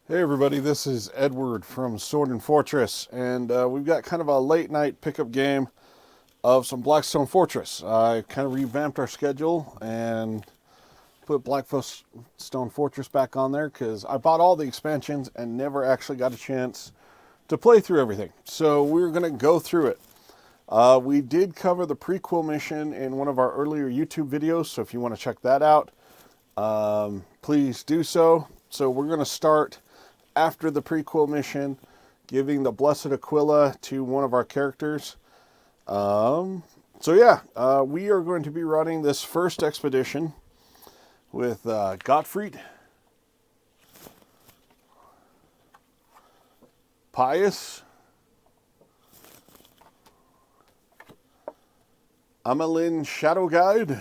Hey everybody, this is Edward from Sword and Fortress, and we've got kind of a late night pickup game of some Blackstone Fortress. I kind of revamped our schedule and put Blackstone Fortress back on there because I bought all the expansions and never actually got a chance to play through everything. So we're going to go through it. We did cover the prequel mission in one of our earlier YouTube videos, so if you want to check that out, please do so. So we're going to start after the prequel mission, giving the Blessed Aquila to one of our characters. We are going to be running this first expedition with Gottfried, Pius, Amelin Shadow Guide,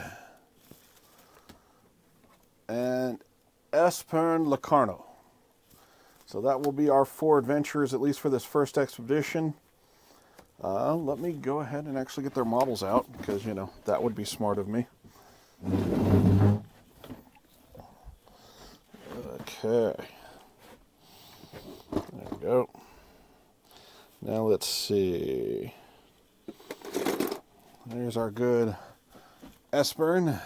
and Espern Locarno. So that will be our 4 adventurers, at least for this first expedition. Let me go ahead and actually get their models out, because, that would be smart of me. Okay. There we go. Now let's see. There's our good Espern,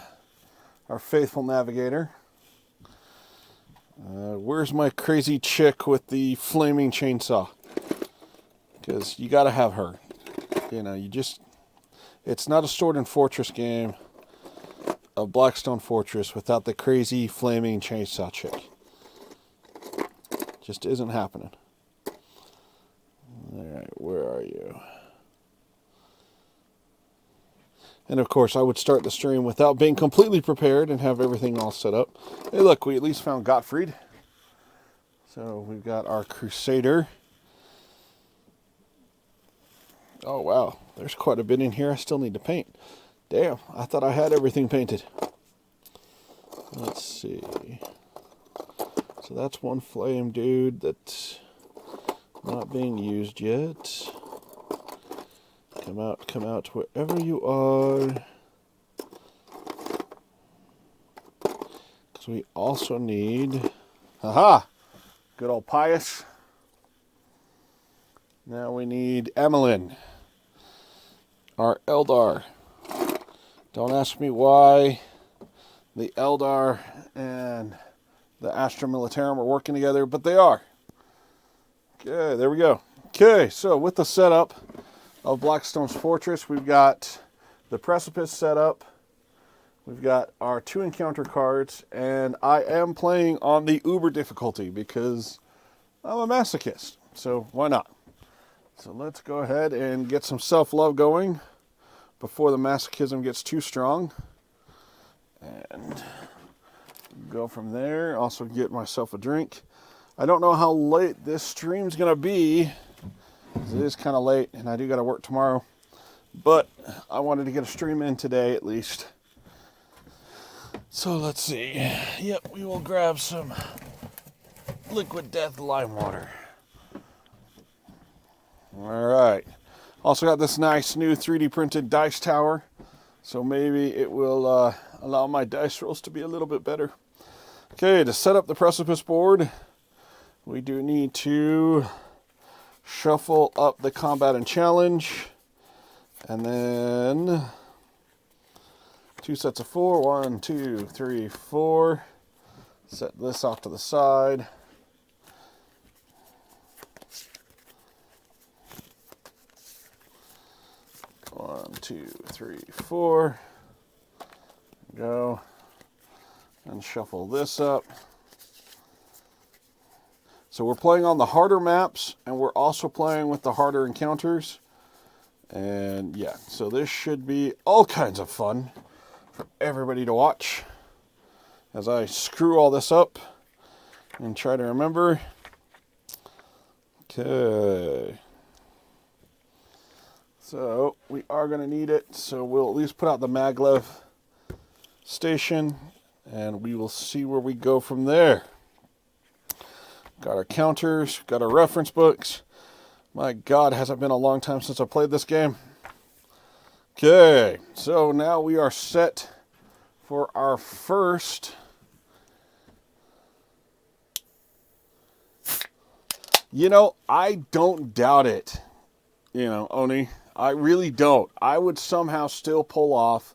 our faithful navigator. Where's my crazy chick with the flaming chainsaw? Because you got to have her. It's not a Sword and Fortress game of Blackstone Fortress without the crazy flaming chainsaw chick. Just isn't happening. Alright, where are you? And of course, I would start the stream without being completely prepared and have everything all set up. Hey, look, we at least found Gottfried. So we've got our Crusader. Oh, wow. There's quite a bit in here I still need to paint. Damn, I thought I had everything painted. Let's see. So that's one flame dude that's not being used yet. Come out wherever you are. Because we also need... Haha! Good old Pius. Now we need Amelin, our Eldar. Don't ask me why the Eldar and the Astra Militarum are working together, but they are. Okay, there we go. Okay, so with the setup of Blackstone's Fortress, we've got the Precipice set up. We've got our 2 encounter cards, and I am playing on the Uber difficulty because I'm a masochist, so why not? So let's go ahead and get some self-love going before the masochism gets too strong. And go from there. Also get myself a drink. I don't know how late this stream's going to be. It is kind of late, and I do got to work tomorrow. But I wanted to get a stream in today at least. So let's see. Yep, we will grab some Liquid Death lime water. Alright. Also got this nice new 3D printed dice tower. So maybe it will allow my dice rolls to be a little bit better. Okay, to set up the Precipice board, we do need to shuffle up the combat and challenge. And then 2 sets of 4. 1, 2, 3, 4. Set this off to the side. One, 2, 3, 4. Go. And shuffle this up. So we're playing on the harder maps, and we're also playing with the harder encounters. And yeah, so this should be all kinds of fun for everybody to watch as I screw all this up and try to remember. Okay. So we are going to need it, so we'll at least put out the maglev station, and we will see where we go from there. Got our counters, got our reference books. My God, has it been a long time since I played this game. Okay, so now we are set for our first I don't doubt it. Oni, I really don't. I would somehow still pull off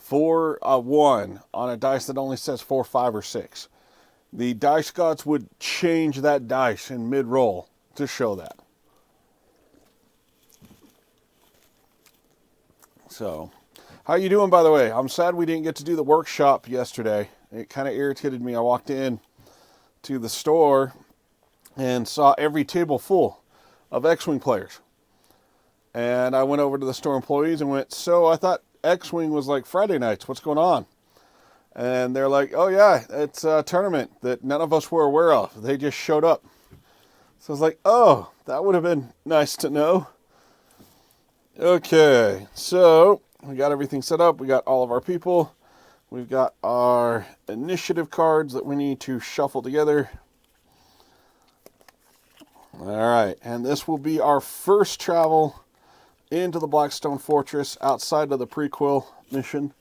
4-1 on a dice that only says 4, 5, or 6. The dice gods would change that dice in mid-roll to show that. So, how you doing, by the way? I'm sad we didn't get to do the workshop yesterday. It kind of irritated me. I walked in to the store and saw every table full of X-Wing players. And I went over to the store employees and went, so I thought X-Wing was like Friday nights. What's going on? And they're like, oh yeah, it's a tournament that none of us were aware of. They just showed up. So I was like, oh, that would have been nice to know. Okay, so we got everything set up. We got all of our people. We've got our initiative cards that we need to shuffle together. All right, and this will be our first travel into the Blackstone Fortress outside of the prequel mission.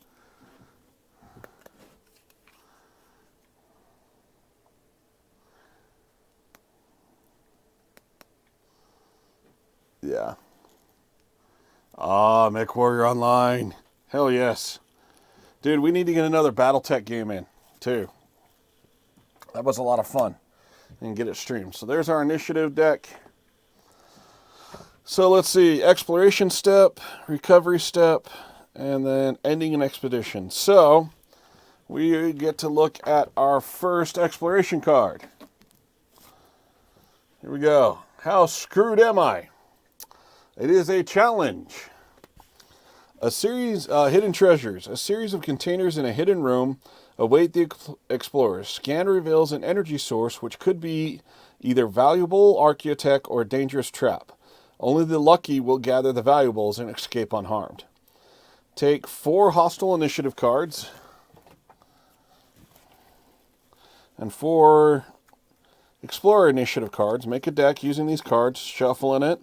Yeah. Ah, MechWarrior Online. Hell yes. Dude, we need to get another Battletech game in, too. That was a lot of fun. And get it streamed. So there's our initiative deck. So let's see. Exploration step, recovery step, and then ending an expedition. So we get to look at our first exploration card. Here we go. How screwed am I? It is a challenge. A series, hidden treasures. A series of containers in a hidden room await the explorers. Scan reveals an energy source which could be either valuable, archaeotech, or a dangerous trap. Only the lucky will gather the valuables and escape unharmed. Take 4 hostile initiative cards and 4 explorer initiative cards. Make a deck using these cards, shuffle in it,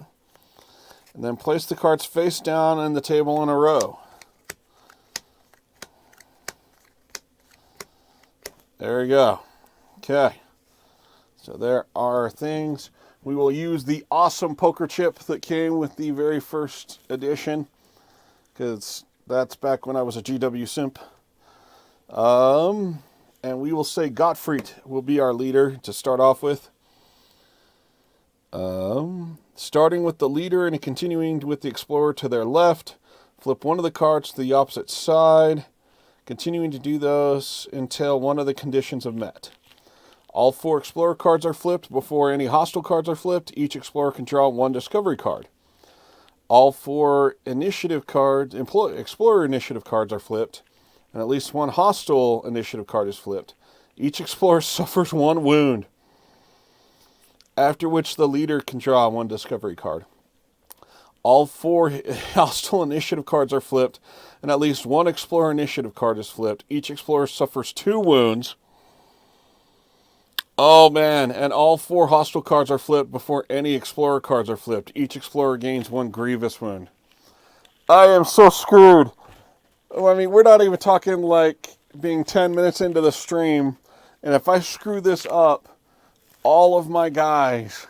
and then place the cards face down on the table in a row. There we go. Okay. So there are things. We will use the awesome poker chip that came with the very first edition, because that's back when I was a GW simp. And we will say Gottfried will be our leader to start off with. Starting with the leader and continuing with the explorer to their left, flip one of the cards to the opposite side, continuing to do those until one of the conditions are met. All 4 explorer cards are flipped before any hostile cards are flipped. Each explorer can draw 1 discovery card. All 4 initiative cards, explorer initiative cards are flipped, and at least 1 hostile initiative card is flipped. Each explorer suffers 1 wound, after which the leader can draw 1 discovery card. All 4 hostile initiative cards are flipped, and at least 1 explorer initiative card is flipped. Each explorer suffers 2 wounds. Oh man, and all 4 hostile cards are flipped before any explorer cards are flipped. Each explorer gains 1 grievous wound. I am so screwed. I mean, we're not even talking like being 10 minutes into the stream, and if I screw this up, all of my guys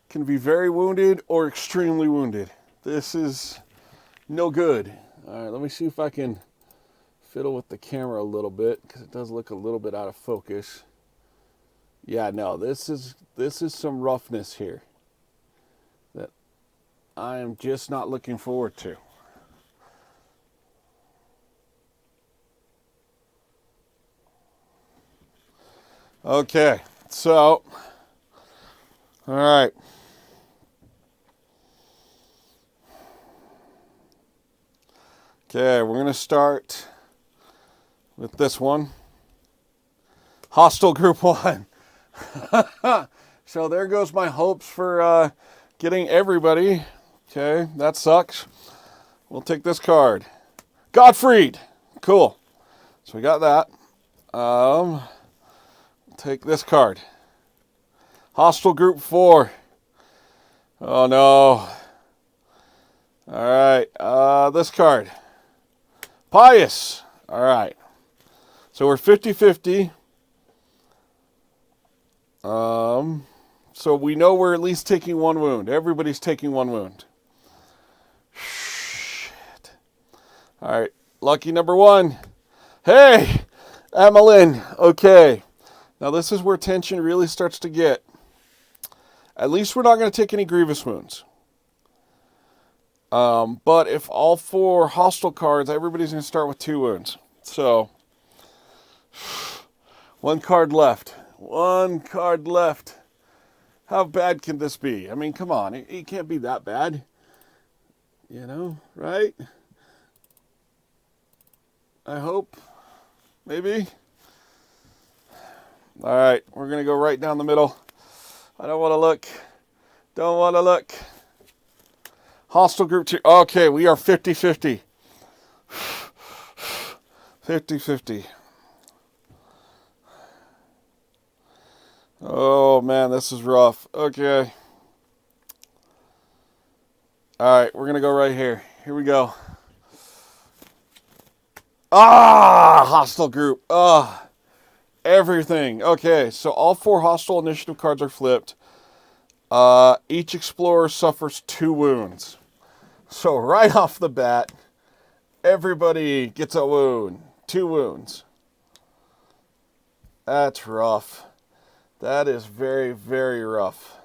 can be very wounded or extremely wounded. This is no good. All right, let me see if I can fiddle with the camera a little bit, because it does look a little bit out of focus. Yeah, no, this is some roughness here that I am just not looking forward to. Okay, so, all right. Okay, we're going to start with this one. Hostile Group 1. So there goes my hopes for getting everybody. Okay, that sucks. We'll take this card. Gottfried. Cool. So we got that. Take this card. Hostile Group 4. Oh no. Alright, this card. Pious. Alright. So we're 50-50. So we know we're at least taking one wound. Everybody's taking one wound. Shit. All right. Lucky number 1. Hey, Emmeline. Okay. Now this is where tension really starts to get. At least we're not going to take any grievous wounds. But if all 4 hostile cards, everybody's going to start with 2 wounds. So, 1 card left. 1 card left. How bad can this be? I mean, come on. It can't be that bad. You know, right? I hope. Maybe. All right. We're going to go right down the middle. I don't want to look. Don't want to look. Hostile group 2. Okay, we are 50-50. 50-50. Oh, man, this is rough. Okay. All right, we're going to go right here. Here we go. Ah, hostile group. Ah, everything. Okay, so all 4 hostile initiative cards are flipped. Each explorer suffers 2 wounds. So right off the bat, everybody gets a wound. 2 wounds. That's rough. That is very, very rough.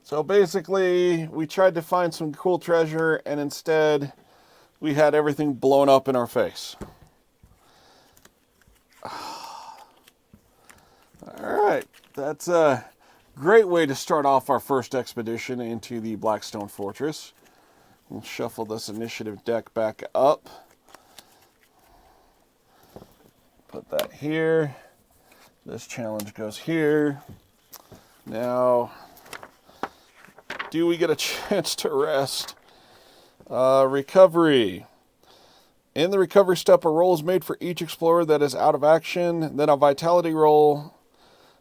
So basically, we tried to find some cool treasure, and instead, we had everything blown up in our face. Alright, that's a great way to start off our first expedition into the Blackstone Fortress. We'll shuffle this initiative deck back up. Put that here. This challenge goes here. Now, do we get a chance to rest? Recovery. In the recovery step, a roll is made for each explorer that is out of action. Then a vitality roll.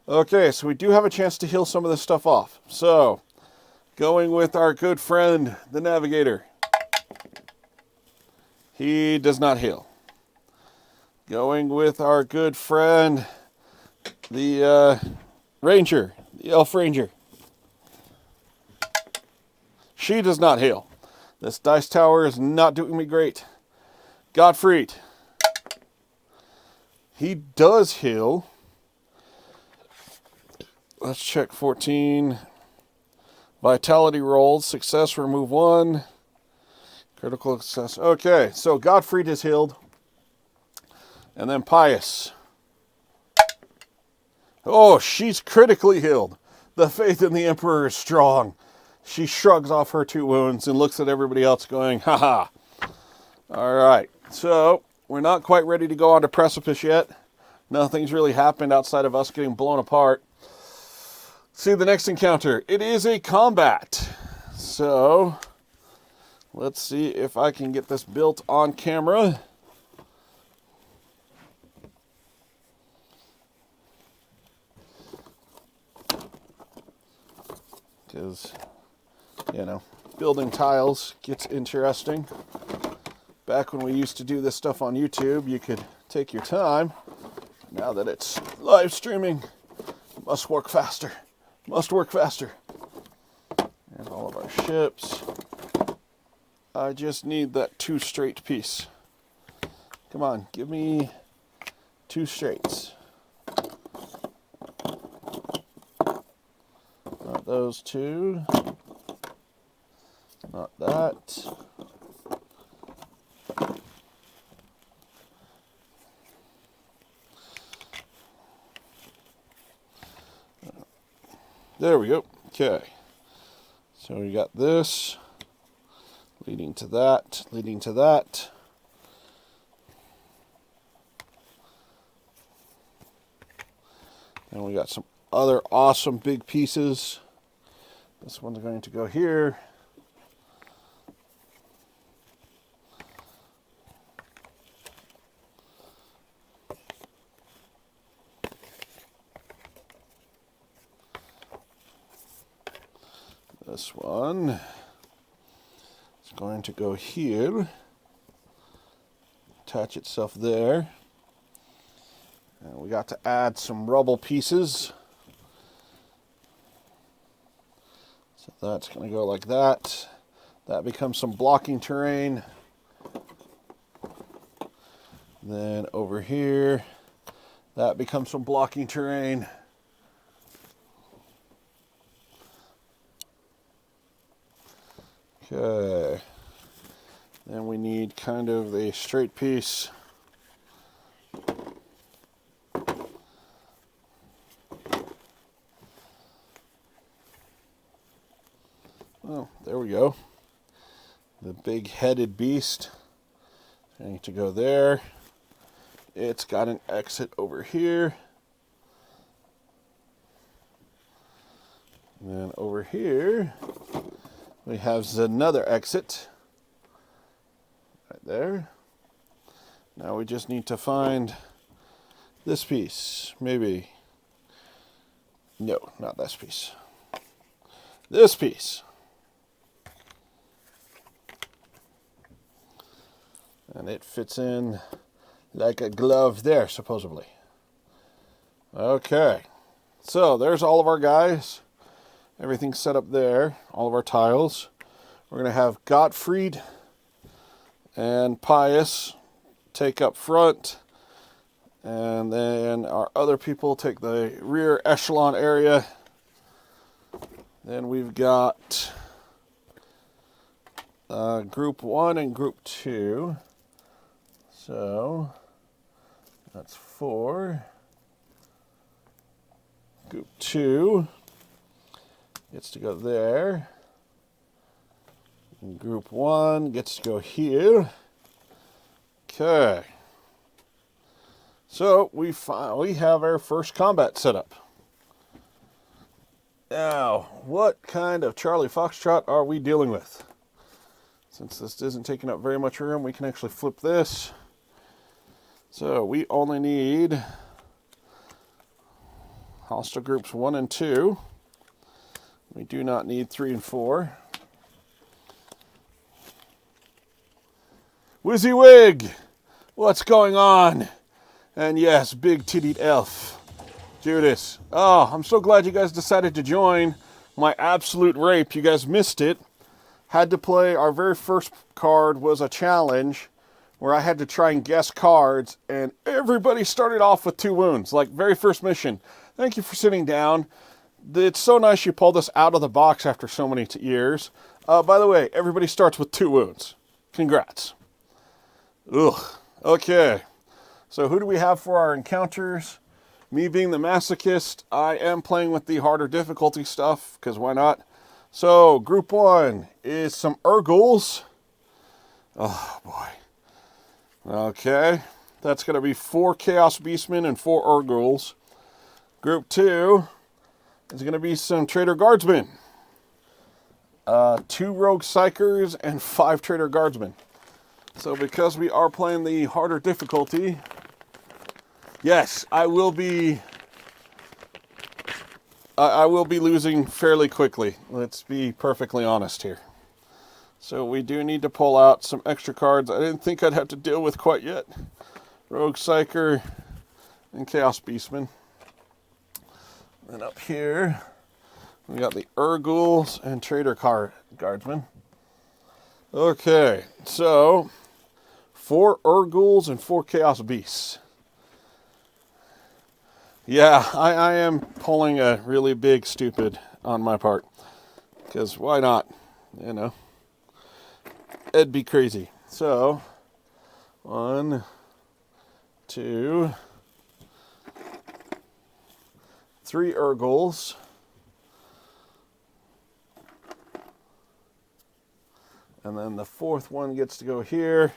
Okay, so we do have a chance to heal some of this stuff off. So, going with our good friend, the Navigator. He does not heal. Going with our good friend, the Ranger, the Elf Ranger. She does not heal. This dice tower is not doing me great. Gottfried. He does heal. Let's check 14. Vitality rolls. Success, remove 1. Critical success. Okay, so Gottfried is healed. And then Pious. Oh, she's critically healed. The faith in the Emperor is strong. She shrugs off her 2 wounds and looks at everybody else going, haha. All right, so we're not quite ready to go on to Precipice yet. Nothing's really happened outside of us getting blown apart. See the next encounter. It is a combat. So, let's see if I can get this built on camera. Because, you know, building tiles gets interesting. Back when we used to do this stuff on YouTube, you could take your time. Now that it's live streaming, must work faster. Must work faster. There's all of our ships. I just need that 2 straight piece. Come on, give me 2 straights. Not those 2. Not that. There we go. Okay. So we got this leading to that, leading to that. And we got some other awesome big pieces. This one's going to go here. This one is going to go here. attach itself there. And we got to add some rubble pieces. So that's going to go like that. That becomes some blocking terrain. Then over here, that becomes some blocking terrain. Okay. Then we need kind of a straight piece. Oh, there we go. The big-headed beast. I need to go there. It's got an exit over here. And then over here, we have another exit. Right there. Now we just need to find this piece. Maybe. No, not this piece. This piece. And it fits in like a glove there, supposedly. Okay. So there's all of our guys. Everything's set up there. All of our tiles. We're going to have Gottfried and Pius take up front. And then our other people take the rear echelon area. Then we've got Group 1 and Group 2. So that's 4. Group 2 gets to go there. And Group 1 gets to go here. Okay. So we finally have our first combat set up. Now, what kind of Charlie Foxtrot are we dealing with? Since this isn't taking up very much room, we can actually flip this. So we only need hostile groups 1 and 2. We do not need 3 and 4. WYSIWYG! What's going on? And yes, big tittied elf. Judas. Oh, I'm so glad you guys decided to join my absolute rape. You guys missed it. Had to play, our very first card was a challenge where I had to try and guess cards, and everybody started off with 2 wounds, like very first mission. Thank you for sitting down. It's so nice you pulled us out of the box after so many years. By the way, everybody starts with 2 wounds. Congrats. Ugh. Okay. So who do we have for our encounters? Me being the masochist, I am playing with the harder difficulty stuff, because why not? So, Group 1 is some Urgles. Oh, boy. Okay. That's going to be 4 Chaos Beastmen and 4 Urgles. Group 2 is going to be some Traitor Guardsmen. 2 Rogue Psychers and 5 Traitor Guardsmen. So because we are playing the harder difficulty, yes, I will be losing fairly quickly. Let's be perfectly honest here. So we do need to pull out some extra cards I didn't think I'd have to deal with quite yet. Rogue Psycher and Chaos Beastman. And up here, we got the Urguls and Traitor Guardsmen. Okay, so 4 Urguls and 4 Chaos Beasts. Yeah, I am pulling a really big stupid on my part. Because why not? You know. It'd be crazy. So, 1, 2, 3 Urguls. And then the 4th one gets to go here.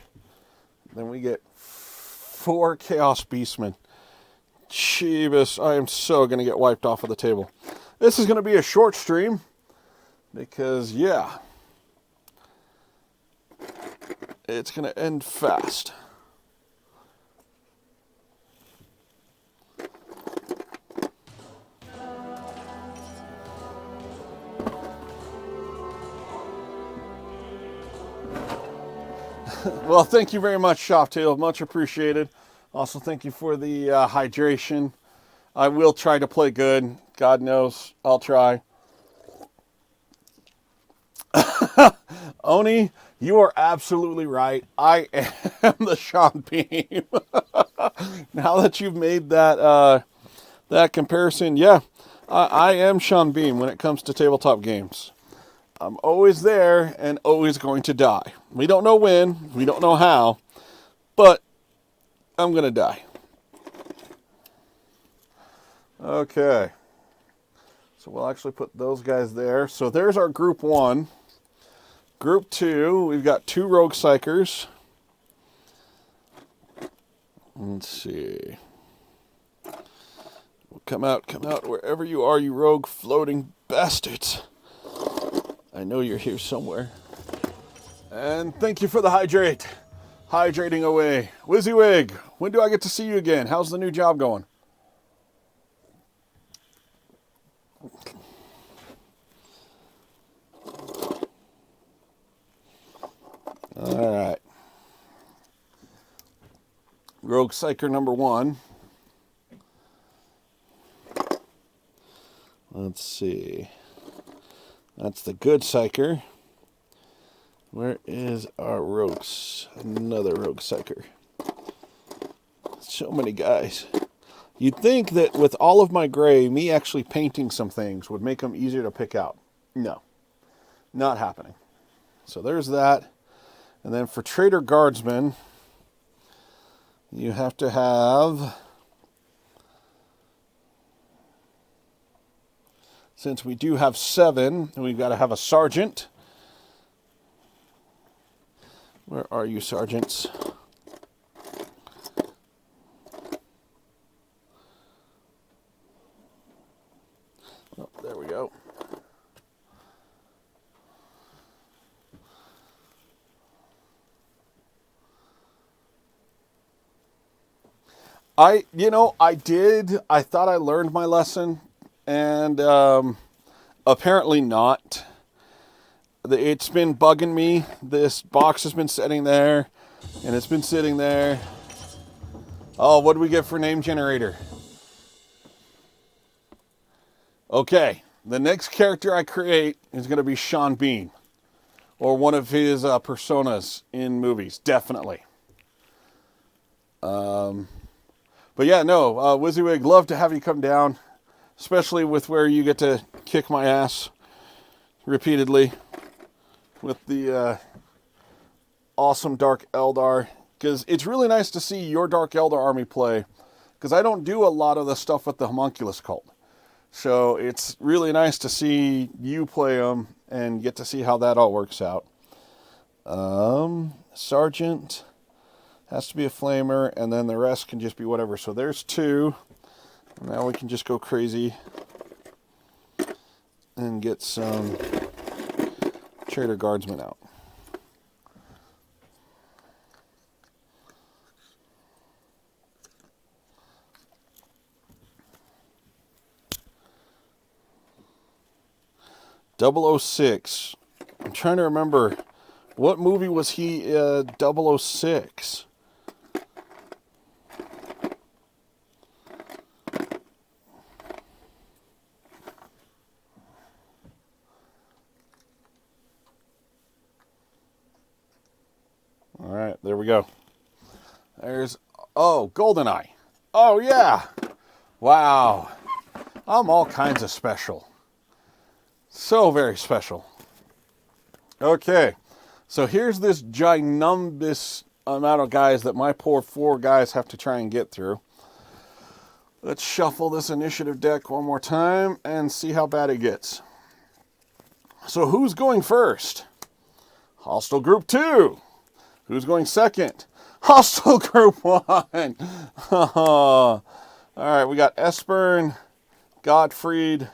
Then we get 4 Chaos Beastmen. Jeebus, I am so going to get wiped off of the table. This is going to be a short stream. Because, yeah. It's going to end fast. Well, thank you very much, Shoptail. Much appreciated. Also, thank you for the hydration. I will try to play good. God knows I'll try. Oni, you are absolutely right. I am the Sean Beam. Now that you've made that comparison, yeah, I am Sean Beam when it comes to tabletop games. I'm always there and always going to die. We don't know when, we don't know how, but I'm going to die. Okay. So we'll actually put those guys there. So there's our group 1. Group 2, we've got 2 Rogue Psychers. Let's see. Come out wherever you are, you rogue floating bastards. I know you're here somewhere. And thank you for the hydrate. Hydrating away. WYSIWYG, when do I get to see you again? How's the new job going? All right. Rogue Psycher number 1. Let's see. That's the good Psycher. Where is our rogues? Another Rogue Psycher. So many guys. You'd think that with all of my gray, me actually painting some things would make them easier to pick out. No. Not happening. So there's that. And then for Trader Guardsman, you have to have, since we do have 7, we've got to have a sergeant. Where are you, sergeants? Oh, there we go. I thought I learned my lesson, and apparently not. It's been bugging me. This box has been sitting there, and it's been sitting there. Oh, what do we get for name generator? Okay, the next character I create is going to be Sean Bean, or one of his personas in movies, definitely. But yeah, no, WYSIWYG, love to have you come down, especially with where you get to kick my ass repeatedly with the awesome Dark Eldar, because it's really nice to see your Dark Eldar army play, because I don't do a lot of the stuff with the Homunculus cult. So it's really nice to see you play them and get to see how that all works out. Sergeant has to be a flamer, and then the rest can just be whatever. So there's 2. Now we can just go crazy and get some Trader Guardsmen out. .006. I'm trying to remember, what movie was he 006? All right, there we go. There's, GoldenEye. Oh, yeah. Wow. I'm all kinds of special. So very special. Okay, so here's this ginormous amount of guys that my poor 4 guys have to try and get through. Let's shuffle this initiative deck one more time and see how bad it gets. So who's going first? Hostile Group 2. Who's going second? Hostile Group 1. All right, we got Esbern, Gottfried,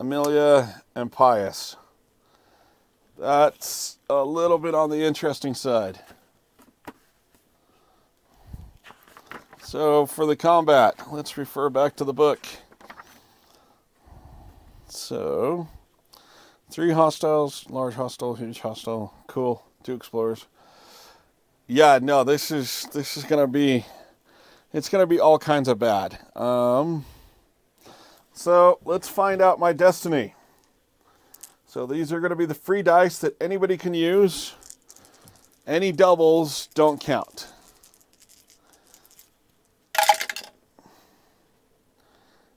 Amelia, and Pius. That's a little bit on the interesting side. So for the combat, let's refer back to the book. So 3 hostiles, large hostile, huge hostile, cool, 2 explorers. Yeah, no, this is gonna be, it's gonna be all kinds of bad. So let's find out my destiny. So these are gonna be the free dice that anybody can use. Any doubles don't count.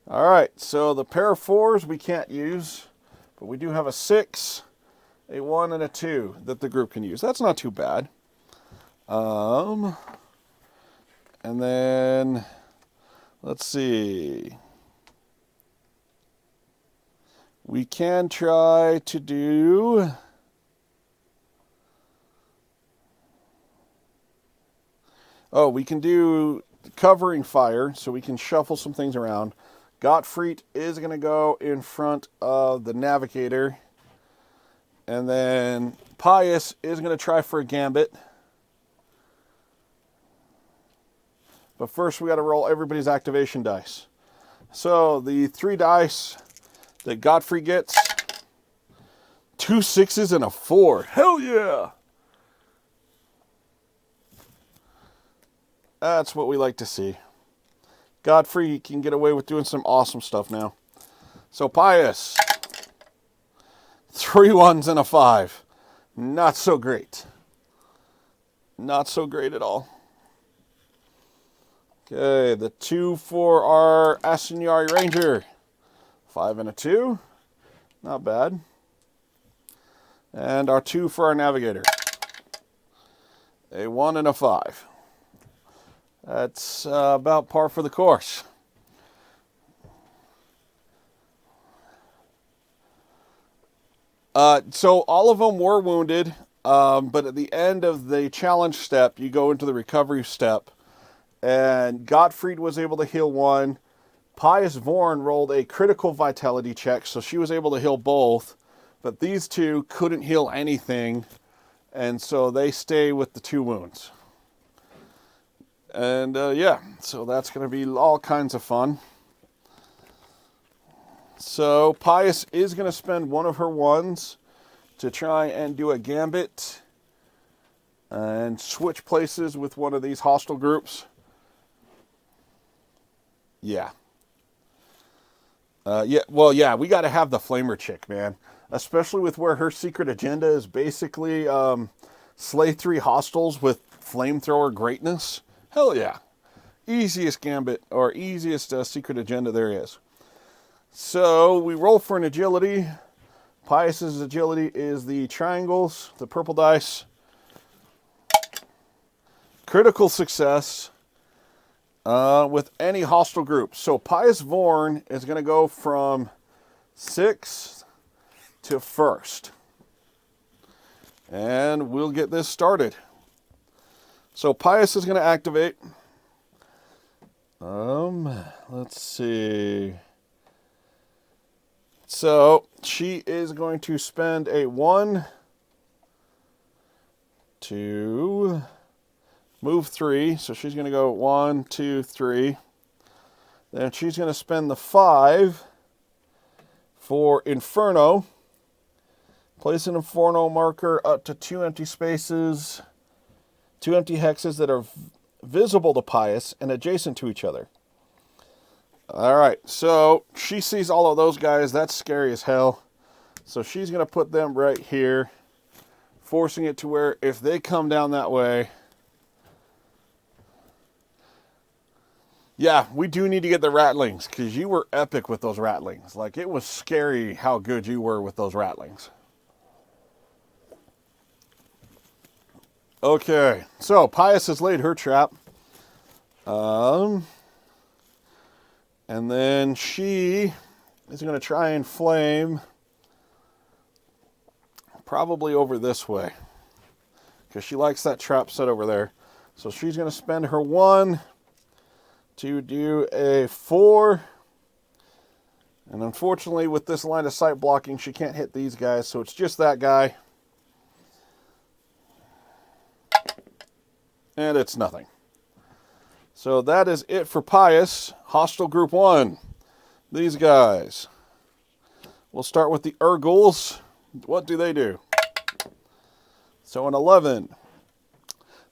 All right, so the pair of fours we can't use, but we do have a 6, a 1, and a 2 that the group can use. That's not too bad. And then, let's see. We can try to do... Oh, we can do covering fire, so we can shuffle some things around. Gottfried is going to go in front of the Navigator. And then Pius is going to try for a Gambit. But first we got to roll everybody's activation dice. So the 3 dice that Gottfried gets, 2 6s and a 4. Hell yeah! That's what we like to see. Godfrey can get away with doing some awesome stuff now. So Pius, 3 1s and a 5. Not so great. Not so great at all. Okay, the 2 for our Asiniari Ranger. 5 and a 2. Not bad. And our 2 for our Navigator. A 1 and a 5. That's about par for the course. So all of them were wounded, but at the end of the challenge step, you go into the recovery step, and Gottfried was able to heal 1. Pius Vorn rolled a critical vitality check, so she was able to heal both, but these 2 couldn't heal anything, and so they stay with the 2 wounds. And yeah, so that's going to be all kinds of fun. So Pius is going to spend 1 of her 1s to try and do a Gambit and switch places with one of these hostile groups. Yeah. Yeah, we got to have the Flamer chick, man. Especially with where her secret agenda is basically slay 3 hostiles with flamethrower greatness. Hell yeah. Easiest Gambit, or easiest secret agenda there is. So we roll for an agility. Pius's agility is the triangles, the purple dice. Critical success with any hostile group. So Pius Vorn is going to go from 6th to 1st. And we'll get this started. So Pius is going to activate. Let's see. So she is going to spend a 1 to move 3. So she's going to go 1, 2, 3. Then she's going to spend the 5 for Inferno. Place an Inferno marker up to 2 empty spaces, 2 empty hexes that are visible to Pius and adjacent to each other. All right, so she sees all of those guys. That's scary as hell. So she's going to put them right here, forcing it to where if they come down that way... Yeah, we do need to get the Rattlings, because you were epic with those Rattlings. Like, it was scary how good you were with those Rattlings. Okay, so Pius has laid her trap. And then she is going to try and flame probably over this way, because she likes that trap set over there. So she's going to spend her 1 to do a 4. And unfortunately, with this line of sight blocking, she can't hit these guys, so it's just that guy. And it's nothing. So that is it for Pius. Hostile Group 1. These guys. We'll start with the Urgles. What do they do? So an 11.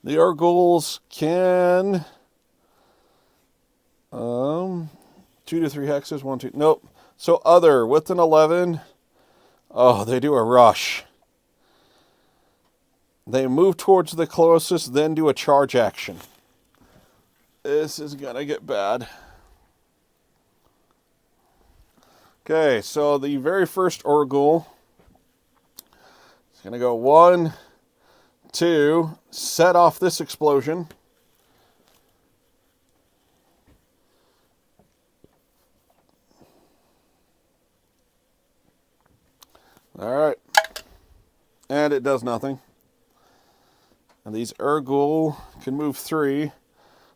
The Urguls can 2 to 3 hexes, 1, 2. Nope. So other with an 11. Oh, they do a rush. They move towards the closest, then do a charge action. This is gonna get bad. Okay, so the very first Urgul is gonna go 1, 2, set off this explosion. All right, and it does nothing. And these Urgul can move 3,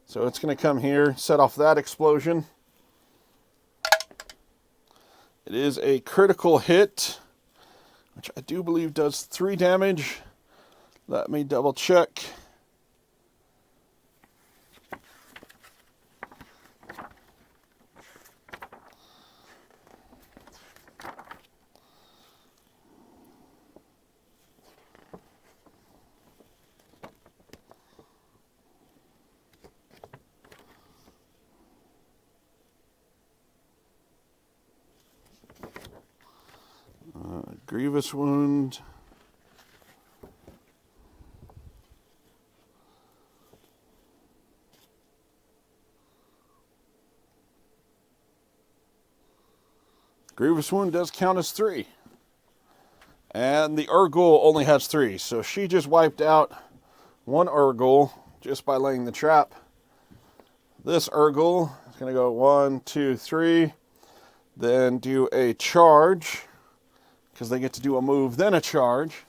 so it's going to come here, set off that explosion. It is a critical hit, which I do believe does 3 damage. Let me double check. Grievous wound. Grievous wound does count as 3. And the Urgul only has 3. So she just wiped out 1 Urgul just by laying the trap. This Urgul is going to go 1, 2, 3. Then do a charge, because they get to do a move, then a charge.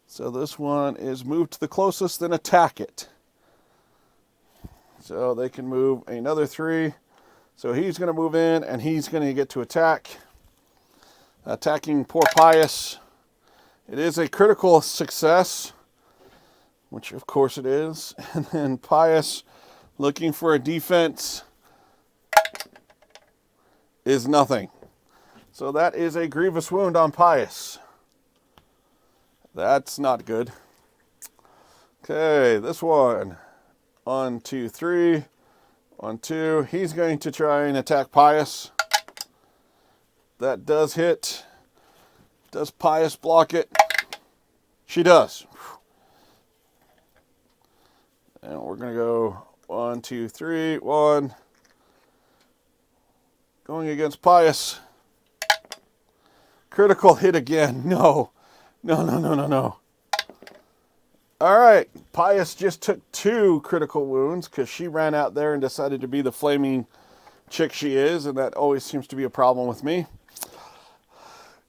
So this one is move to the closest, then attack it. So they can move another 3. So he's going to move in, and he's going to get to attack. Attacking poor Pius. It is a critical success, which of course it is. And then Pius, looking for a defense, is nothing. So that is a grievous wound on Pius. That's not good. Okay, this one. 1, 2, 3. 1, 2. He's going to try and attack Pius. That does hit. Does Pius block it? She does. And we're going to go 1, 2, 3. 1. Going against Pius. Critical hit again. No. No, no, no, no, no. All right. Pius just took 2 critical wounds because she ran out there and decided to be the flaming chick she is, and that always seems to be a problem with me.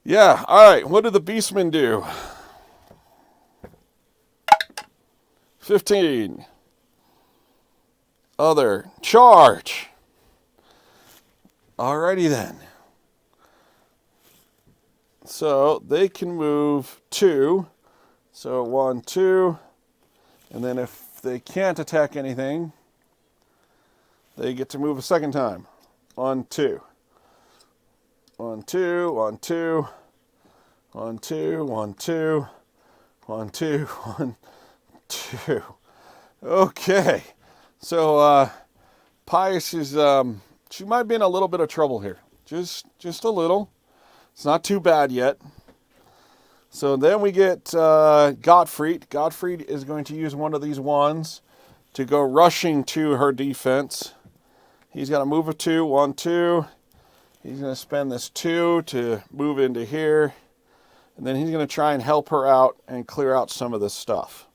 Yeah. All right. What did the Beastmen do? 15. Other. Charge. Alrighty then. So they can move 2. So 1, 2. And then if they can't attack anything, they get to move a second time. 1, 2. 1, 2, 1, 2. 1, 2, 1, 2. 1, 2, 1, 2. Okay. So Pius is she might be in a little bit of trouble here. Just a little. It's not too bad yet. So then we get Gottfried. Gottfried is going to use one of these wands to go rushing to her defense. He's got a move of 2, 1, 2. He's going to spend this 2 to move into here. And then he's going to try and help her out and clear out some of this stuff.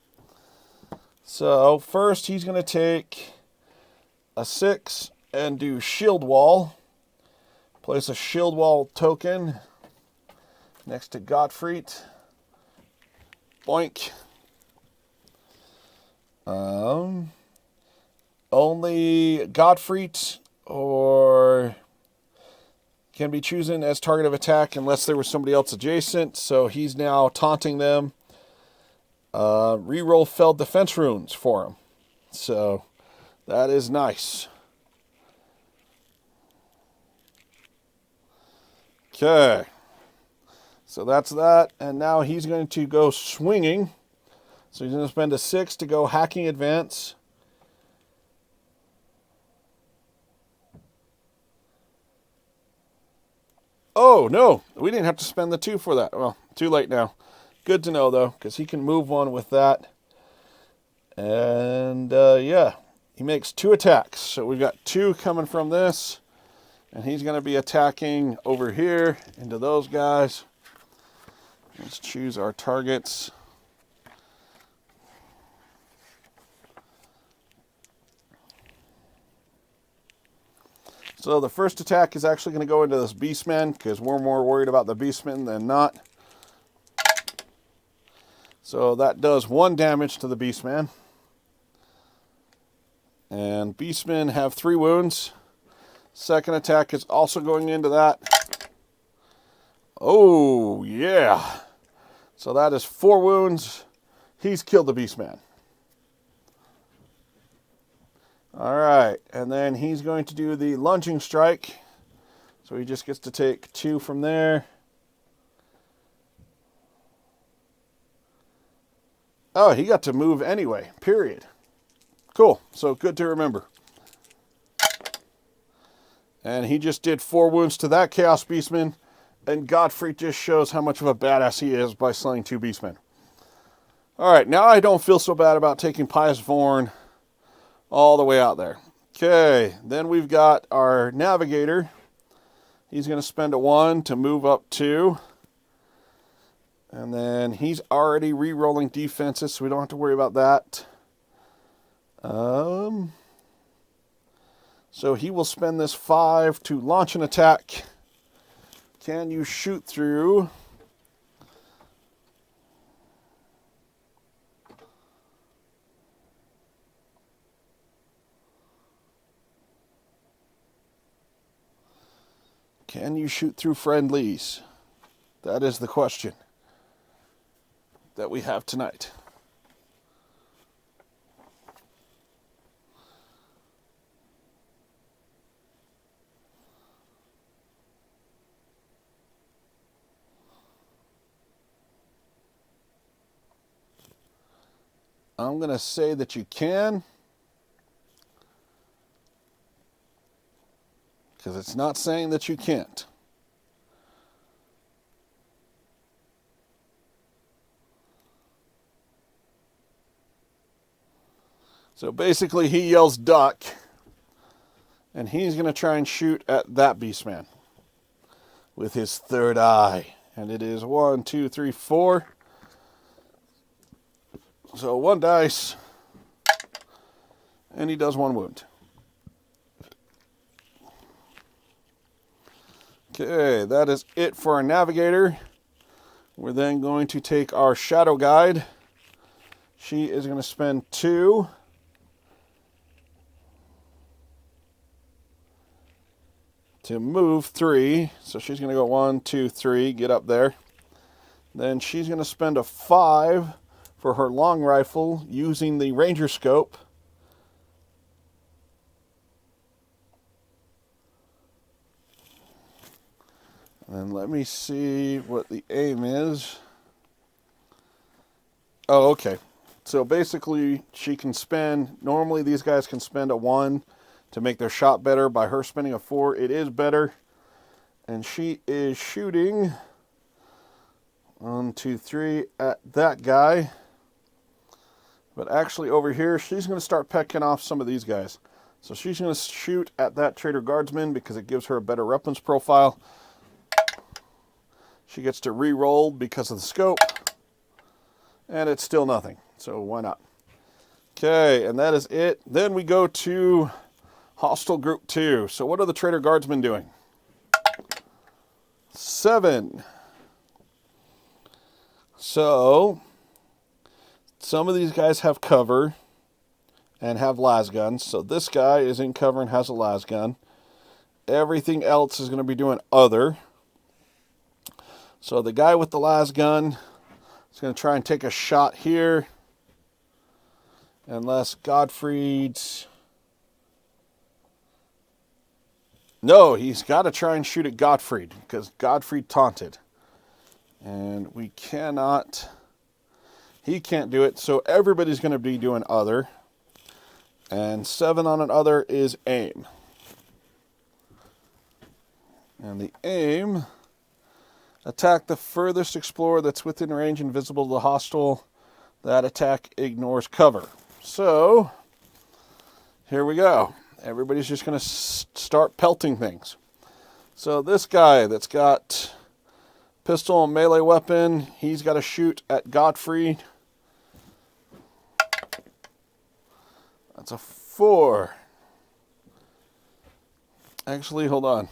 So first he's going to take a 6 and do shield wall. Place a shield wall token next to Gottfried. Boink. Only Gottfried or can be chosen as target of attack unless there was somebody else adjacent. So he's now taunting them. Reroll felled defense runes for him. So that is nice. Okay. So that's that. And now he's going to go swinging So he's going to spend a 6 to go hacking advance. Oh, no. We didn't have to spend the 2 for that. Well, too late now. Good to know, though, because he can move one with that. And, yeah, he makes 2 attacks. So we've got 2 coming from this. And he's going to be attacking over here into those guys. Let's choose our targets. So the first attack is actually going to go into this Beastman because we're more worried about the Beastman than not. So that does 1 damage to the Beastman. And Beastmen have 3 wounds. Second attack is also going into that. Oh, yeah. So that is 4 wounds. He's killed the Beastman. All right, and then he's going to do the lunging strike. So he just gets to take 2 from there. Oh, he got to move anyway, period. Cool, so good to remember. And he just did 4 wounds to that Chaos Beastman. And Godfrey just shows how much of a badass he is by slaying 2 Beastmen. All right, now I don't feel so bad about taking Pious Vorn all the way out there. Okay, then we've got our Navigator. He's going to spend a 1 to move up 2. And then he's already re-rolling defenses, so we don't have to worry about that. So he will spend this 5 to launch an attack. Can you shoot through? Can you shoot through friendlies? That is the question that we have tonight. I'm going to say that you can, because it's not saying that you can't. So basically he yells duck, and he's going to try and shoot at that Beastman with his 3rd eye. And it is 1, 2, 3, 4. So 1 dice, and he does 1 wound. Okay, that is it for our Navigator. We're then going to take our Shadow Guide. She is going to spend 2 to move 3. So she's going to go 1, 2, 3, get up there. Then she's going to spend a 5 for her long rifle using the Ranger Scope. And let me see what the aim is. Oh, okay. So basically, she can spend, normally these guys can spend a 1 to make their shot better. By her spending a 4, it is better. And she is shooting 1, 2, 3 at that guy. But actually over here, she's going to start pecking off some of these guys. So she's going to shoot at that Trader Guardsman because it gives her a better weapons profile. She gets to re-roll because of the scope. And it's still nothing. So why not? Okay, and that is it. Then we go to Hostile Group 2. So what are the Trader Guardsmen doing? 7. So some of these guys have cover and have las guns. So this guy is in cover and has a las gun. Everything else is going to be doing other. So the guy with the las gun is going to try and take a shot here. Unless Godfrey's... No, he's got to try and shoot at Godfrey because Godfrey taunted. And we cannot... He can't do it, so everybody's going to be doing other. And 7 on an other is aim. And the aim, attack the furthest explorer that's within range and visible to the hostile. That attack ignores cover. So, here we go. Everybody's just going to start pelting things. So this guy that's got pistol and melee weapon, he's got to shoot at Godfrey. That's a 4. Actually, hold on.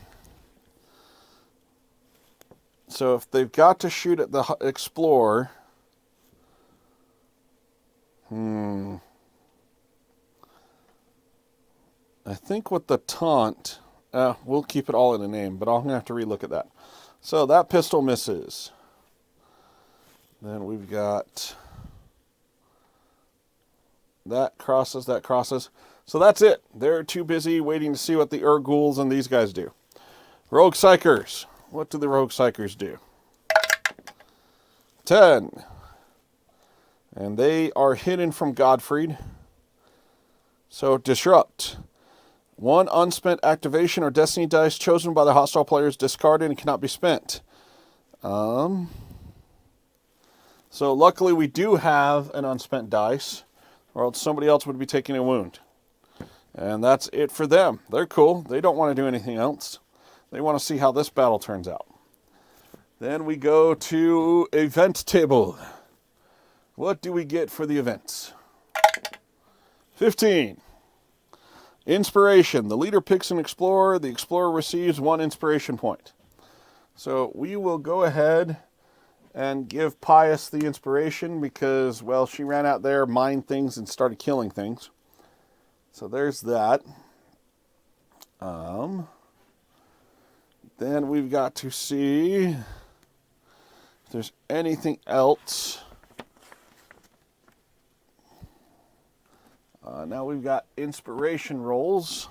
So if they've got to shoot at the explorer, I think with the taunt, we'll keep it all in a name, but I'm going to have to relook at that. So that pistol misses. Then we've got that crosses, that crosses. So that's it. They're too busy waiting to see what the Ghouls and these guys do. Rogue Psychers. What do the Rogue Psychers do? 10. And they are hidden from Godfried. So disrupt. 1 unspent activation or destiny dice chosen by the hostile player is discarded and cannot be spent. So luckily we do have an unspent dice, or else somebody else would be taking a wound. And that's it for them. They're cool. They don't want to do anything else. They want to see how this battle turns out. Then we go to event table. What do we get for the events? 15. Inspiration. The leader picks an explorer. The explorer receives 1 inspiration point. So we will go ahead and give Pius the inspiration because, well, she ran out there, mined things, and started killing things. So there's that. Then we've got to see if there's anything else. Now we've got inspiration rolls.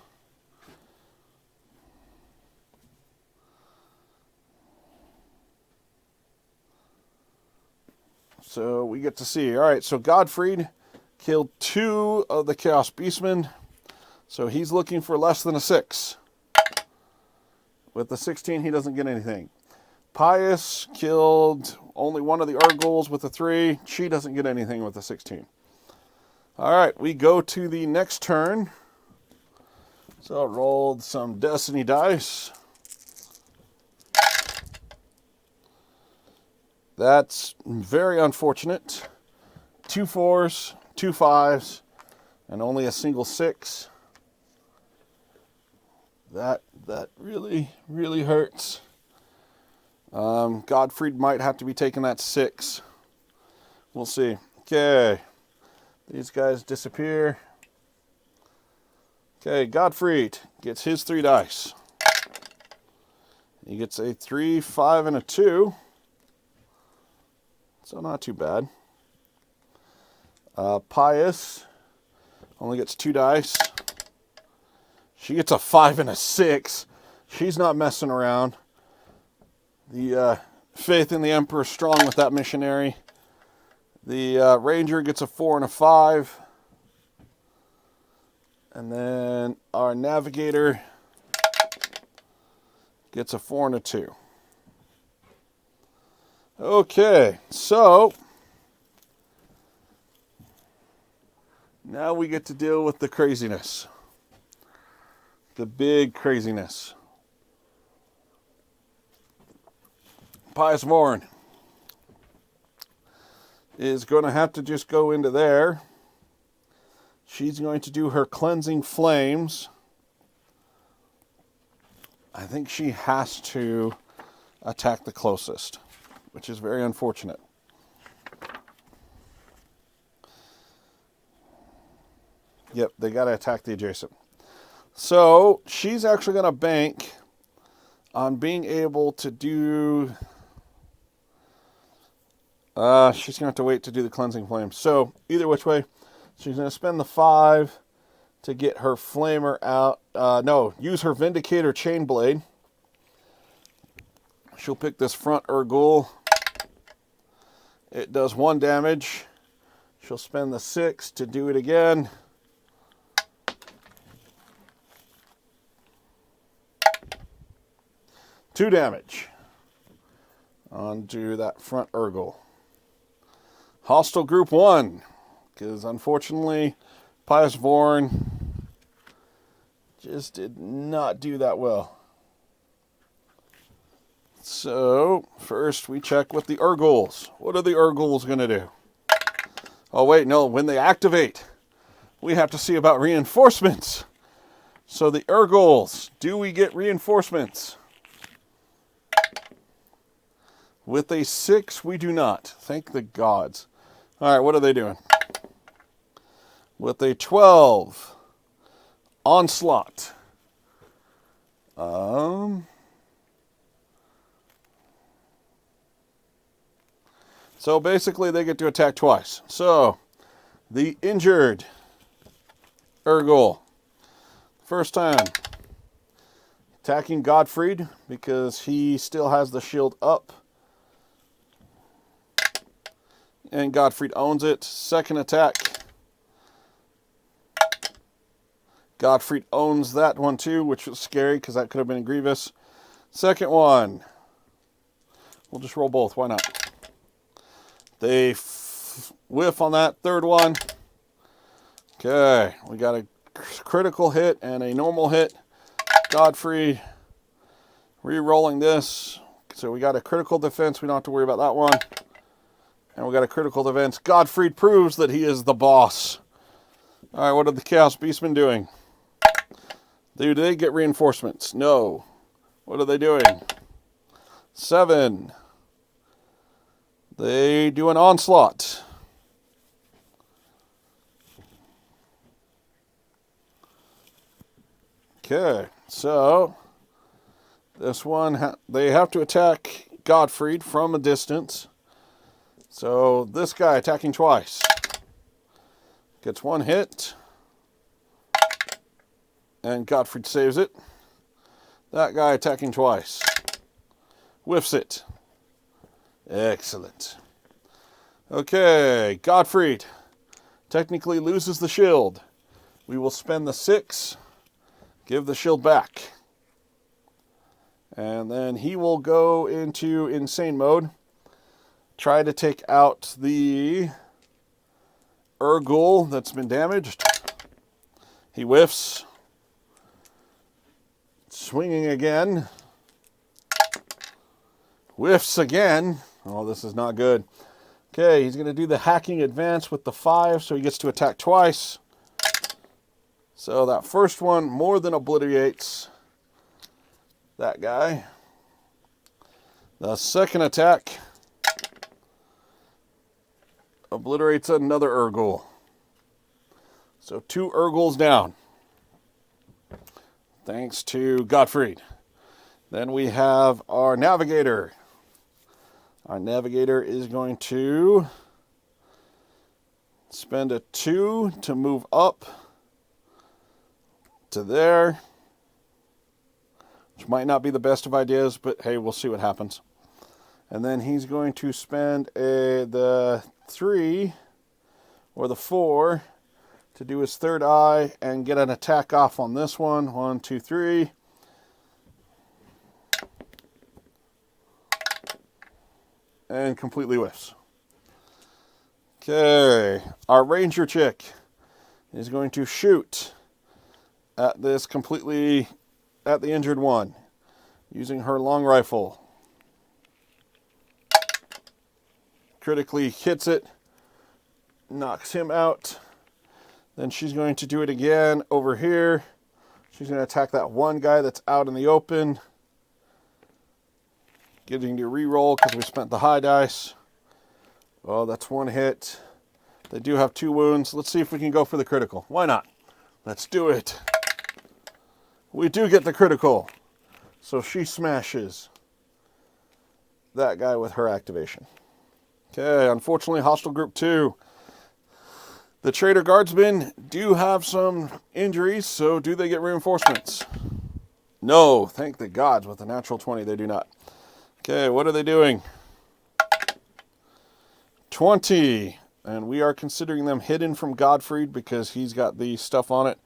So we get to see. All right, so Godfried killed 2 of the Chaos Beastmen. So he's looking for less than a 6. With the 16, he doesn't get anything. Pius killed only 1 of the Ghouls with a 3. She doesn't get anything with a 16. All right, we go to the next turn. So I rolled some Destiny dice. That's very unfortunate. 2 4s, 2 5s, and only a single 6. That really, really hurts. Godfried might have to be taking that 6. We'll see. Okay. These guys disappear. Okay, Godfried gets his 3 dice. He gets a 3, 5, and a 2. So not too bad. Pius only gets 2 dice. She gets a 5 and a 6. She's not messing around. The faith in the Emperor is strong with that missionary. The Ranger gets a 4 and a 5. And then our Navigator gets a 4 and a 2. Okay, so now we get to deal with the craziness. The big craziness. Pius Vorn is going to have to just go into there. She's going to do her cleansing flames. I think she has to attack the closest, which is very unfortunate. Yep, they got to attack the adjacent. So she's actually going to bank on being able to do... she's going to have to wait to do the cleansing flame. So either which way, she's going to spend the 5 to get her flamer out. Use her Vindicator Chain Blade. She'll pick this front Ghoul. It does 1 damage. She'll spend the 6 to do it again. Two damage onto that front Urgle. Hostile group 1, because unfortunately, Pious Vorn just did not do that well. So, first we check with the Urgles. What are the Urgles going to do? Oh wait, no, when they activate, we have to see about reinforcements. So the Urgles, do we get reinforcements? With a 6, we do not. Thank the gods. All right, what are they doing? With a 12, onslaught. So basically they get to attack twice. So the injured Urgle, first time attacking Godfried because he still has the shield up. And Godfried owns it. Second attack. Godfried owns that one too, which was scary because that could have been Grievous. Second one. We'll just roll both. Why not? They whiff on that third one. Okay, we got a critical hit and a normal hit. Godfried re-rolling this. So we got a critical defense. We don't have to worry about that one. And we got a critical defense. Godfried proves that he is the boss. All right, what are the Chaos Beastmen doing? Do they get reinforcements? No. What are they doing? 7. They do an onslaught. Okay, so this one, they have to attack Godfried from a distance. So this guy attacking twice. Gets one hit. And Godfried saves it. That guy attacking twice. Whiffs it. Excellent. Okay, Godfried technically loses the shield. We will spend the 6, give the shield back. And then he will go into insane mode. Try to take out the Urgle that's been damaged. He whiffs. Swinging again. Whiffs again. Oh, this is not good. Okay, he's going to do the hacking advance with the 5, so he gets to attack twice. So that first one more than obliterates that guy. The second attack obliterates another Urgle. So 2 Urgles down. Thanks to Godfried. Then we have our Navigator. Our Navigator is going to spend a 2 to move up to there. Which might not be the best of ideas, but hey, we'll see what happens. And then he's going to spend the 3 or the 4 to do his third eye and get an attack off on this one. 1, 2, 3. And completely whiffs. Okay, our Ranger chick is going to shoot at this completely, at the injured one, using her long rifle. Critically hits it, knocks him out. Then she's going to do it again over here. She's going to attack that one guy that's out in the open. Getting to re-roll because we spent the high dice. Oh, that's one hit. They do have 2 wounds. Let's see if we can go for the critical. Why not? Let's do it. We do get the critical. So she smashes that guy with her activation. Okay, unfortunately, hostile group 2. The Trader Guardsmen do have some injuries, so do they get reinforcements? No, thank the gods. With a natural 20, they do not. Okay, what are they doing? 20. and we are considering them hidden from Godfried because he's got the stuff on it.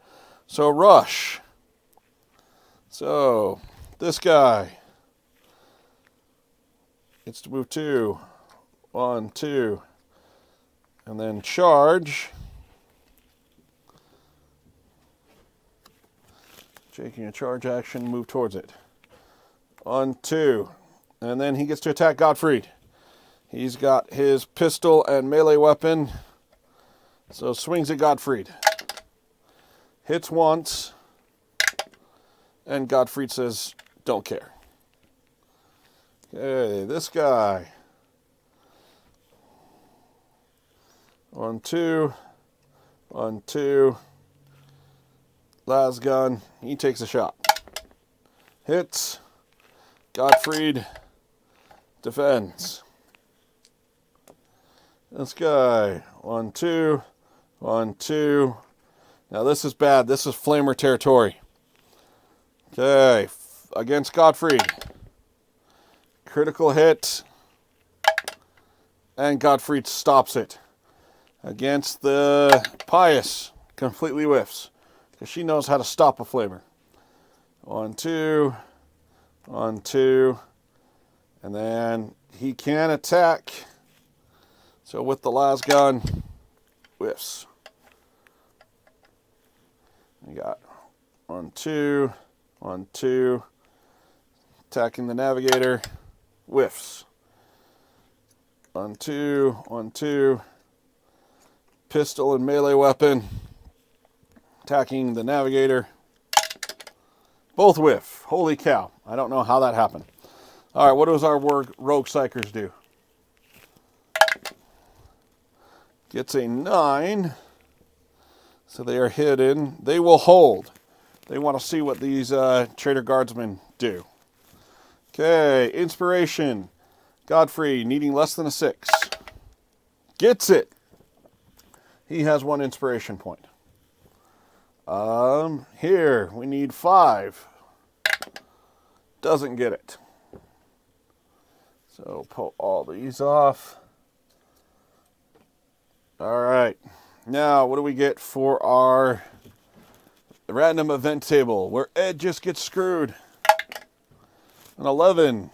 So rush. So this guy gets to move 2. 1, 2. And then charge. Taking a charge action, move towards it. 1, 2. And then he gets to attack Godfried. He's got his pistol and melee weapon. So swings at Godfried. Hits once. And Godfried says, don't care. Okay, this guy. 1, 2. 1, 2. Las gun. He takes a shot. Hits. Godfried defends. This guy. 1, 2. 1, 2. Now this is bad. This is flamer territory. Okay. Against Godfried. Critical hit. And Godfried stops it. Against the Pious. Completely whiffs. Because she knows how to stop a flamer. 1, 2. 1, 2. And then he can attack. So with the las gun, whiffs. We got 1, 2. 1, 2. Attacking the navigator, whiffs. 1, 2. 1, 2. Pistol and melee weapon. Attacking the navigator. Both whiff. Holy cow. I don't know how that happened. All right, what does our rogue psychers do? Gets a 9. So they are hidden. They will hold. They want to see what these traitor guardsmen do. Okay, inspiration. Godfrey needing less than a 6. Gets it. He has 1 inspiration point. Here, we need 5. Doesn't get it. So pull all these off. All right. Now, what do we get for our random event table where Ed just gets screwed? An 11.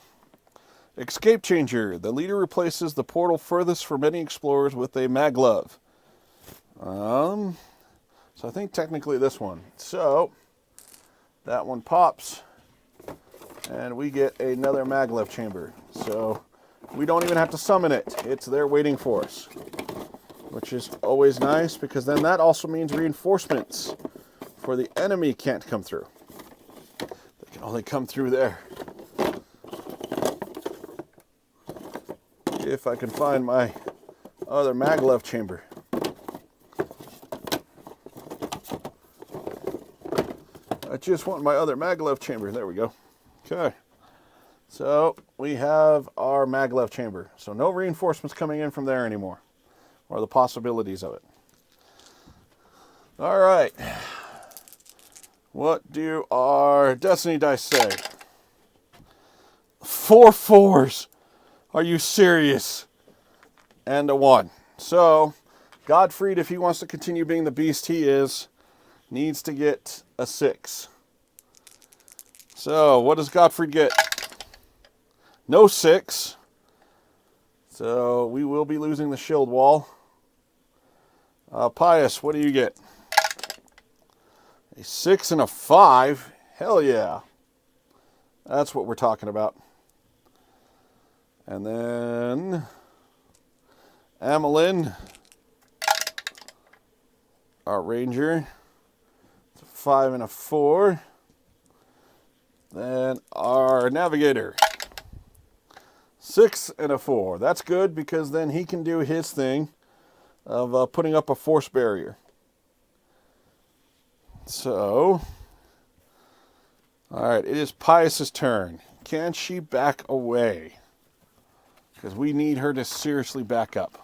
Escape changer. The leader replaces the portal furthest from any explorers with a maglev. So I think technically this one. So that one pops, and we get another maglev chamber. So we don't even have to summon it. It's there waiting for us, which is always nice because then that also means reinforcements for the enemy can't come through. They can only come through there. If I can find my other maglev chamber. I just want my other maglev chamber. There we go. Okay. So we have our maglev chamber. So no reinforcements coming in from there anymore. Or the possibilities of it. All right. What do our destiny dice say? 4 4s. Are you serious? And a 1. So Godfried, if he wants to continue being the beast he is, needs to get a 6. So what does Godfried get? No 6. So we will be losing the shield wall. Pious, what do you get? A 6 and a 5. Hell yeah. That's what we're talking about. And then Amelin, our ranger. It's a 5 and a 4. Then our navigator. 6 and a 4. That's good because then he can do his thing of putting up a force barrier. So, all right, it is Pious's turn. Can she back away? Because we need her to seriously back up.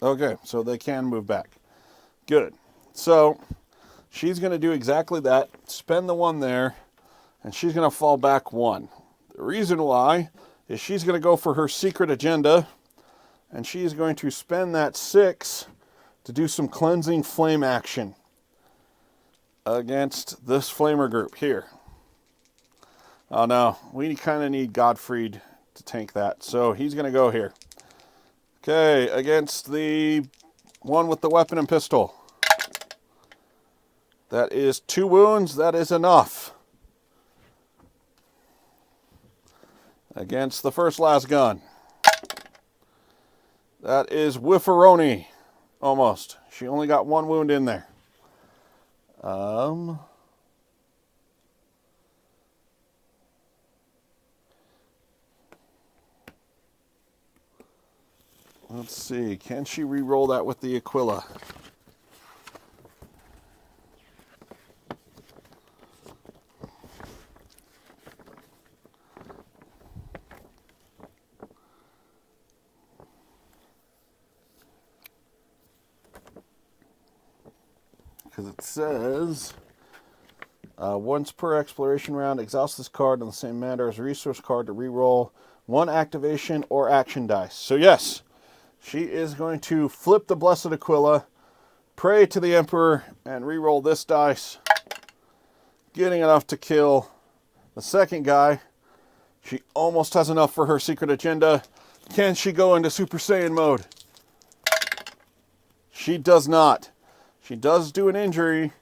Okay, so they can move back. Good. So she's going to do exactly that. Spend the 1 there, and she's going to fall back 1. The reason why is she's going to go for her secret agenda, and she's going to spend that 6 to do some cleansing flame action against this flamer group here. Oh no, we kind of need Godfried to tank that, so he's going to go here. Okay, against the one with the weapon and pistol. That is 2 wounds. That is enough. Against the first las gun. That is Whifferoni. Almost. She only got 1 wound in there. Let's see. Can she re-roll that with the Aquila? Because it says, once per exploration round, exhaust this card in the same manner as a resource card to re-roll 1 activation or action dice. So yes, she is going to flip the Blessed Aquila, pray to the Emperor, and re-roll this dice, getting enough to kill the second guy. She almost has enough for her secret agenda. Can she go into Super Saiyan mode? She does not. She does do an injury,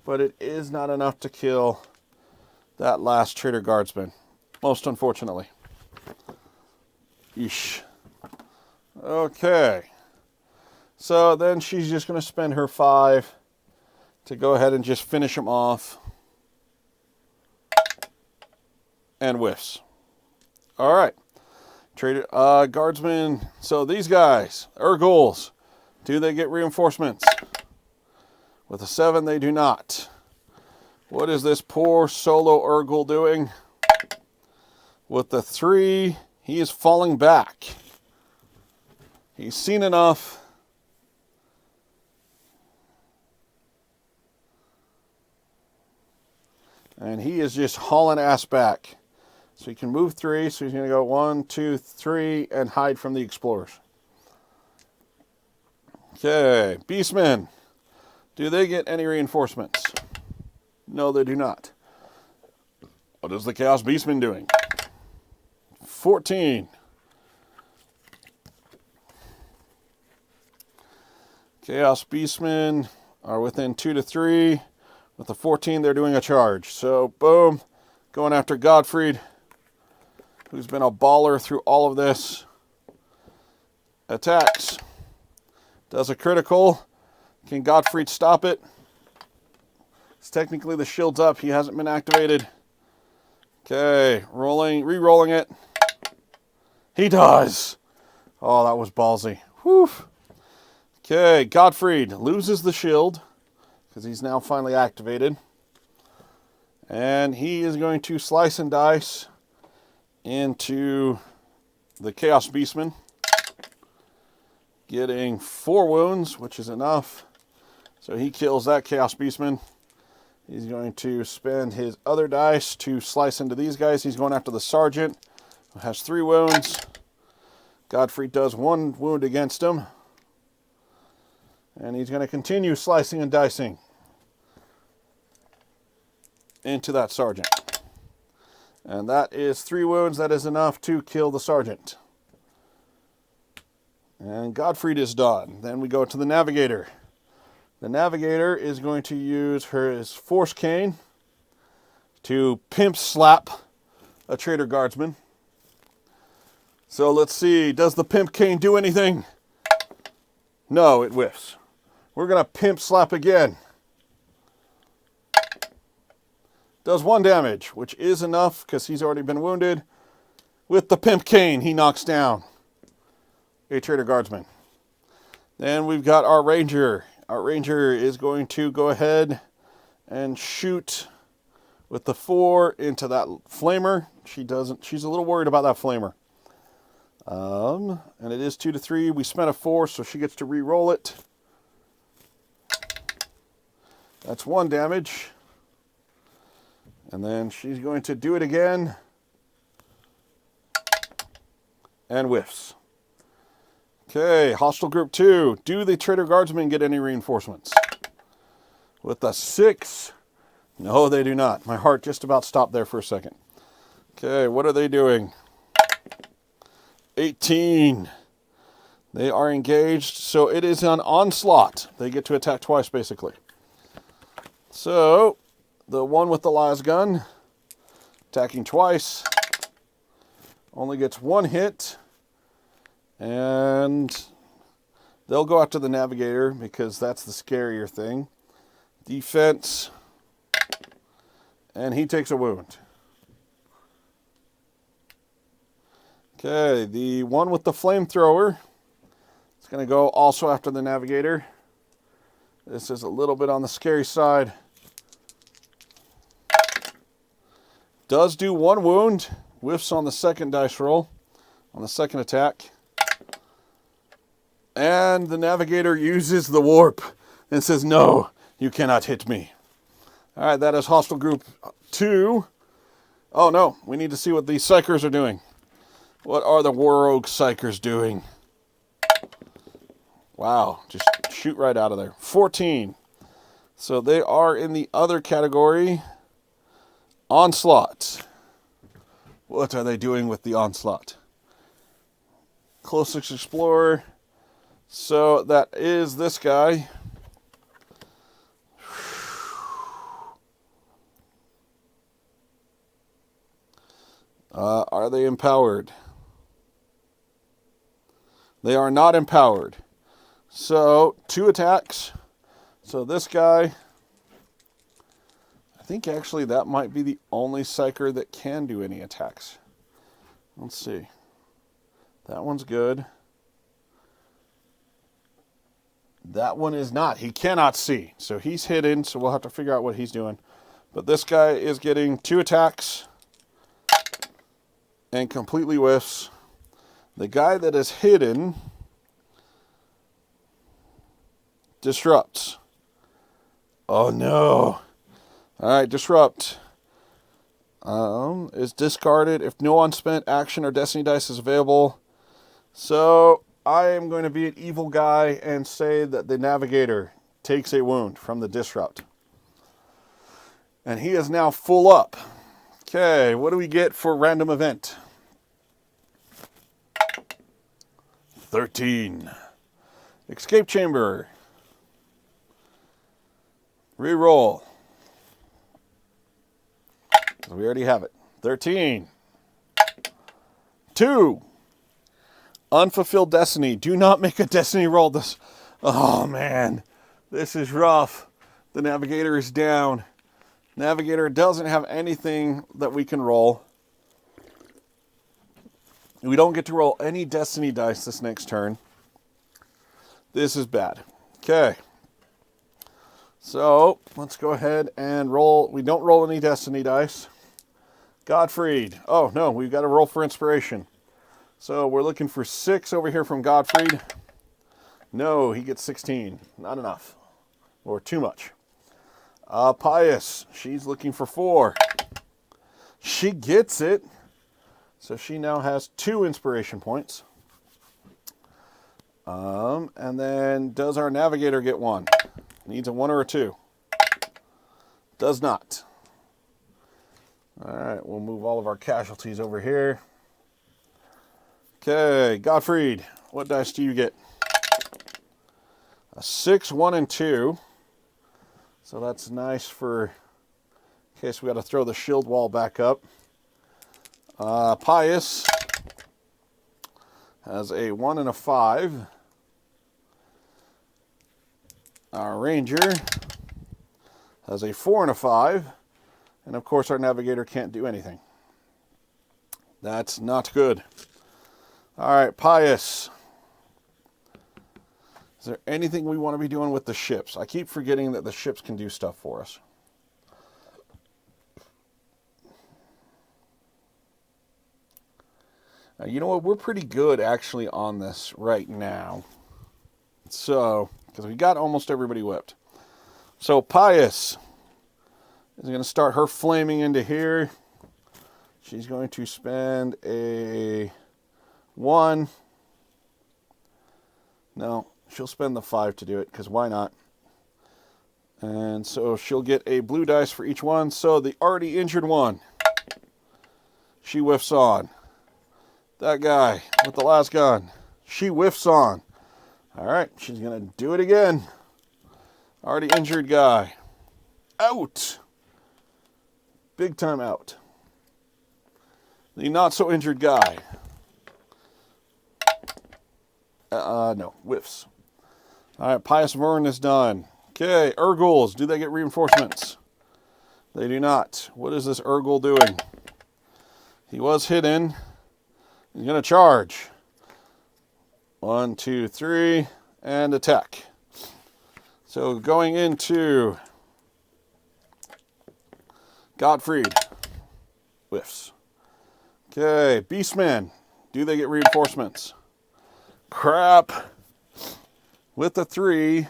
but it is not enough to kill that last traitor guardsman, most unfortunately. Yeesh. Okay. So then she's just going to spend her 5 to go ahead and just finish him off. And whiffs. All right. Traitor, guardsmen. So these guys, Urgles, do they get reinforcements? With a 7, they do not. What is this poor solo Urgle doing? With the 3, he is falling back. He's seen enough. And he is just hauling ass back. So he can move 3, so he's going to go 1, 2, 3, and hide from the explorers. Okay, Beastmen. Do they get any reinforcements? No, they do not. What is the Chaos Beastman doing? 14. Chaos Beastmen are within 2 to 3. With the 14, they're doing a charge. So, boom, going after Godfried, who's been a baller through all of this. Attacks. Does a critical. Can Godfried stop it? It's technically the shield's up. He hasn't been activated. Okay, re-rolling it. He does. Oh, that was ballsy. Whew. Okay, Godfried loses the shield because he's now finally activated. And he is going to slice and dice into the Chaos Beastman. Getting 4 wounds, which is enough. So he kills that Chaos Beastman. He's going to spend his other dice to slice into these guys. He's going after the Sergeant, who has 3 wounds. Godfrey does 1 wound against him. And he's going to continue slicing and dicing into that Sergeant. And that is 3 wounds. That is enough to kill the Sergeant. And Godfried is done. Then we go to the Navigator. The Navigator is going to use his Force Cane to pimp slap a traitor guardsman. So let's see, does the pimp cane do anything? No, it whiffs. We're going to pimp slap again. Does 1 damage, which is enough because he's already been wounded. With the pimp cane, he knocks down a traitor guardsman. Then we've got our Ranger. Our Ranger is going to go ahead and shoot with the 4 into that flamer. She's a little worried about that flamer. And it is 2 to 3. We spent a 4, so she gets to re-roll it. That's 1 damage. And then she's going to do it again. And whiffs. Okay, hostile group 2. Do the Traitor Guardsmen get any reinforcements? With a 6. No, they do not. My heart just about stopped there for a second. Okay, what are they doing? 18. They are engaged, so it is an onslaught. They get to attack twice, basically. So, the one with the las gun, attacking twice, only gets 1 hit, and they'll go after the Navigator because that's the scarier thing. Defense, and he takes a wound. Okay, the one with the flamethrower is going to go also after the Navigator. This is a little bit on the scary side. Does do 1 wound. Whiffs on the second dice roll, on the second attack. And the Navigator uses the warp and says, no, you cannot hit me. All right, that is hostile group 2. Oh, no, we need to see what these psychers are doing. What are the Rogue psychers doing? Wow, just shoot right out of there. 14. So they are in the other category. Onslaught. What are they doing with the Onslaught? Closest Explorer. So that is this guy. Are they empowered? They are not empowered. So 2 attacks. So this guy, I think actually that might be the only psyker that can do any attacks. Let's see. That one's good. That one is not. He cannot see. So he's hidden, so we'll have to figure out what he's doing. But this guy is getting 2 attacks and completely whiffs. The guy that is hidden disrupts. Oh no. Alright, disrupt. Is discarded if no unspent action or destiny dice is available. So I am going to be an evil guy and say that the Navigator takes a wound from the disrupt. And he is now full up. Okay, what do we get for random event? 13. Escape chamber. Reroll. We already have it. 13. 2. Unfulfilled destiny. Do not make a destiny roll. This. Oh man, this is rough. The Navigator is down. Navigator doesn't have anything that we can roll. We don't get to roll any destiny dice this next turn. This is bad. Okay. So, let's go ahead and roll. We don't roll any destiny dice. Godfried. Oh, no, we've got to roll for inspiration. So, we're looking for 6 over here from Godfried. No, he gets 16. Not enough. Or too much. Pious. She's looking for 4. She gets it. So she now has 2 inspiration points. And then does our Navigator get 1? Needs a 1 or a 2. Does not. Alright, we'll move all of our casualties over here. Okay, Godfried, what dice do you get? A 6, 1, and 2. So that's nice for in case we got to throw the shield wall back up. Pious has a 1 and a 5. Our Ranger has a 4 and a 5. And of course our Navigator can't do anything. That's not good. Alright, Pious. Is there anything we want to be doing with the ships? I keep forgetting that the ships can do stuff for us. You know what? We're pretty good actually on this right now. So, because we got almost everybody whipped. So Pious is going to start her flaming into here. She's going to spend a 1. No, she'll spend the 5 to do it, because why not? And so she'll get a blue dice for each one. So the already injured one, she whiffs on. That guy with the last gun, she whiffs on. All right, she's going to do it again. Already injured guy. Out. Big time out. The not so injured guy. No, whiffs. All right, Pious Vern is done. Okay, Urgles, do they get reinforcements? They do not. What is this Urgle doing? He was hidden. He's going to charge. 1, 2, 3, and attack. So going into Gottfried. Whiffs. Okay, Beastmen, do they get reinforcements? Crap. With the 3,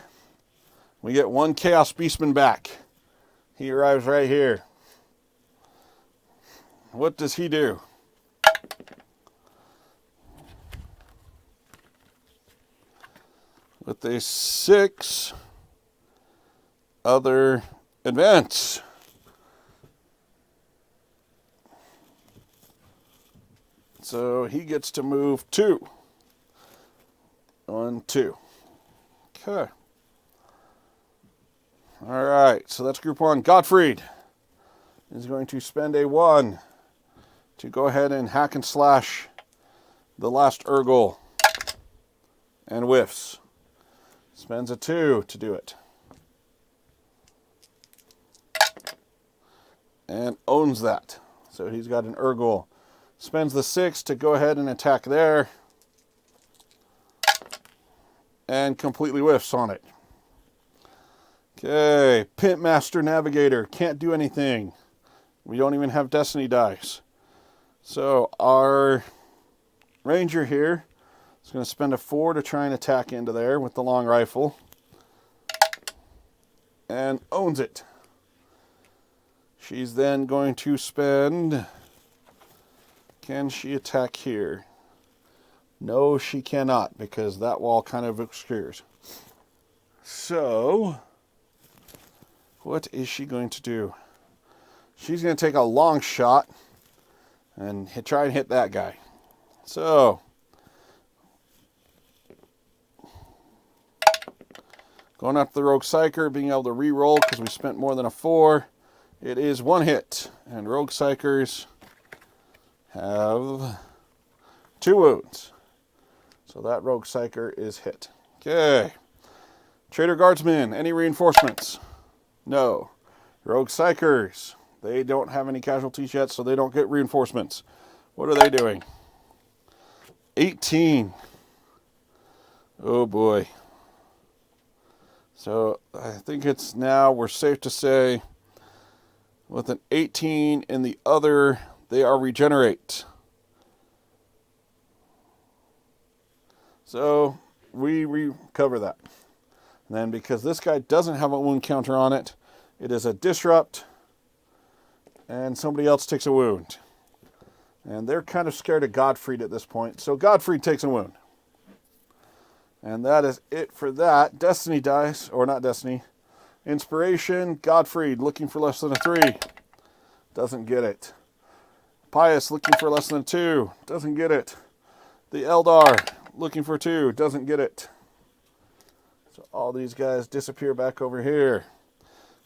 we get 1 Chaos Beastman back. He arrives right here. What does he do? With a 6, other advance. So he gets to move 2. 1, 2. Okay. All right, so that's group 1. Gottfried is going to spend a 1 to go ahead and hack and slash the last Urgle and whiffs. Spends a 2 to do it. And owns that. So he's got an Urgle. Spends the 6 to go ahead and attack there. And completely whiffs on it. Okay, Pimp Master Navigator. Can't do anything. We don't even have Destiny dice. So our Ranger here is going to spend a 4 to try and attack into there with the long rifle. And owns it. She's then going to spend... Can she attack here? No, she cannot, because that wall kind of obscures. So, what is she going to do? She's going to take a long shot and try and hit that guy. So, going after the Rogue Psyker, being able to re-roll because we spent more than a 4. It is 1 hit, and Rogue Psykers have 2 wounds. So that Rogue Psyker is hit. Okay. Trader Guardsmen, any reinforcements? No. Rogue Psykers, they don't have any casualties yet, so they don't get reinforcements. What are they doing? 18. Oh boy. So I think it's now, we're safe to say, with an 18 in the other, they are regenerate. So we recover that. And then because this guy doesn't have a wound counter on it, it is a disrupt, and somebody else takes a wound. And they're kind of scared of Gottfried at this point, so Gottfried takes a wound. And that is it for that. Destiny dice, or not Destiny, Inspiration, Gottfried looking for less than a 3. Doesn't get it. Pious looking for less than a 2. Doesn't get it. The Eldar looking for 2. Doesn't get it. So all these guys disappear back over here.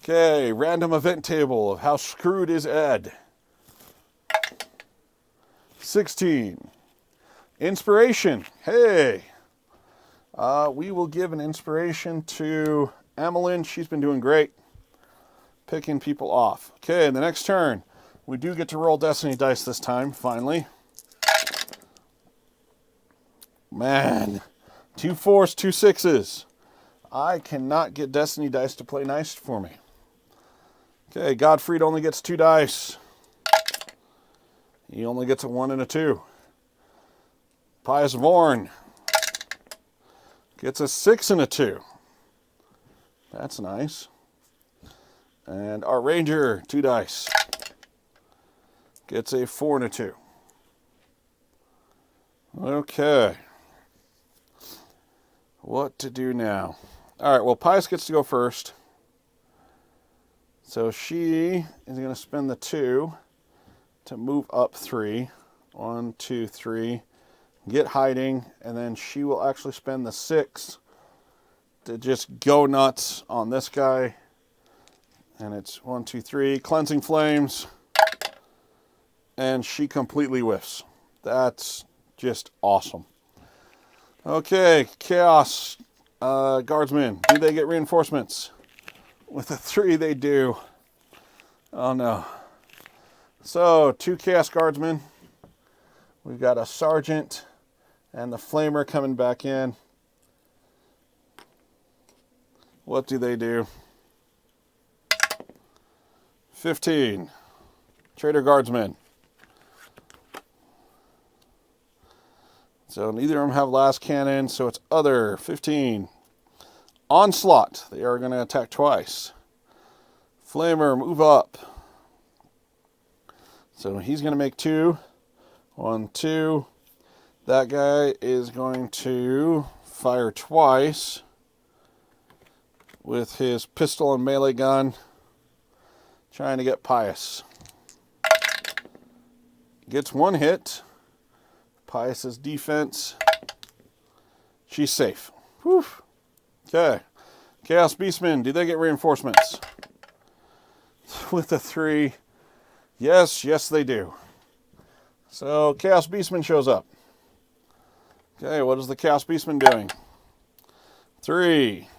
Okay, random event table of how screwed is Ed. 16. Inspiration. Hey. We will give an inspiration to Amelin. She's been doing great. Picking people off. Okay, the next turn. We do get to roll Destiny dice this time, finally. Man. 2 4s, 2 6s. I cannot get Destiny dice to play nice for me. Okay, Gottfried only gets 2 dice. He only gets a 1 and a 2. Pious Vorn gets a 6 and a 2. That's nice. And our Ranger, 2 dice, gets a 4 and a 2. Okay. What to do now? All right, well, Pious gets to go first. So she is going to spend the 2 to move up 3. 1, 2, 3. Get hiding, and then she will actually spend the 6 to just go nuts on this guy. And it's 1, 2, 3. Cleansing Flames. And she completely whiffs. That's just awesome. Okay, Chaos Guardsmen. Do they get reinforcements? With a 3, they do. Oh no. So, 2 Chaos Guardsmen. We've got a Sergeant and the Flamer coming back in. What do they do? 15. Traitor Guardsmen. So neither of them have last cannon, so it's other. 15. Onslaught. They are going to attack twice. Flamer, move up. So he's going to make 2. 1, 2. That guy is going to fire twice with his pistol and melee gun, trying to get Pious. Gets 1 hit. Pious's defense. She's safe. Whew. Okay. Chaos Beastmen, do they get reinforcements? With a 3. Yes, they do. So Chaos Beastman shows up. Okay, what is the Chaos Beastman doing? 3.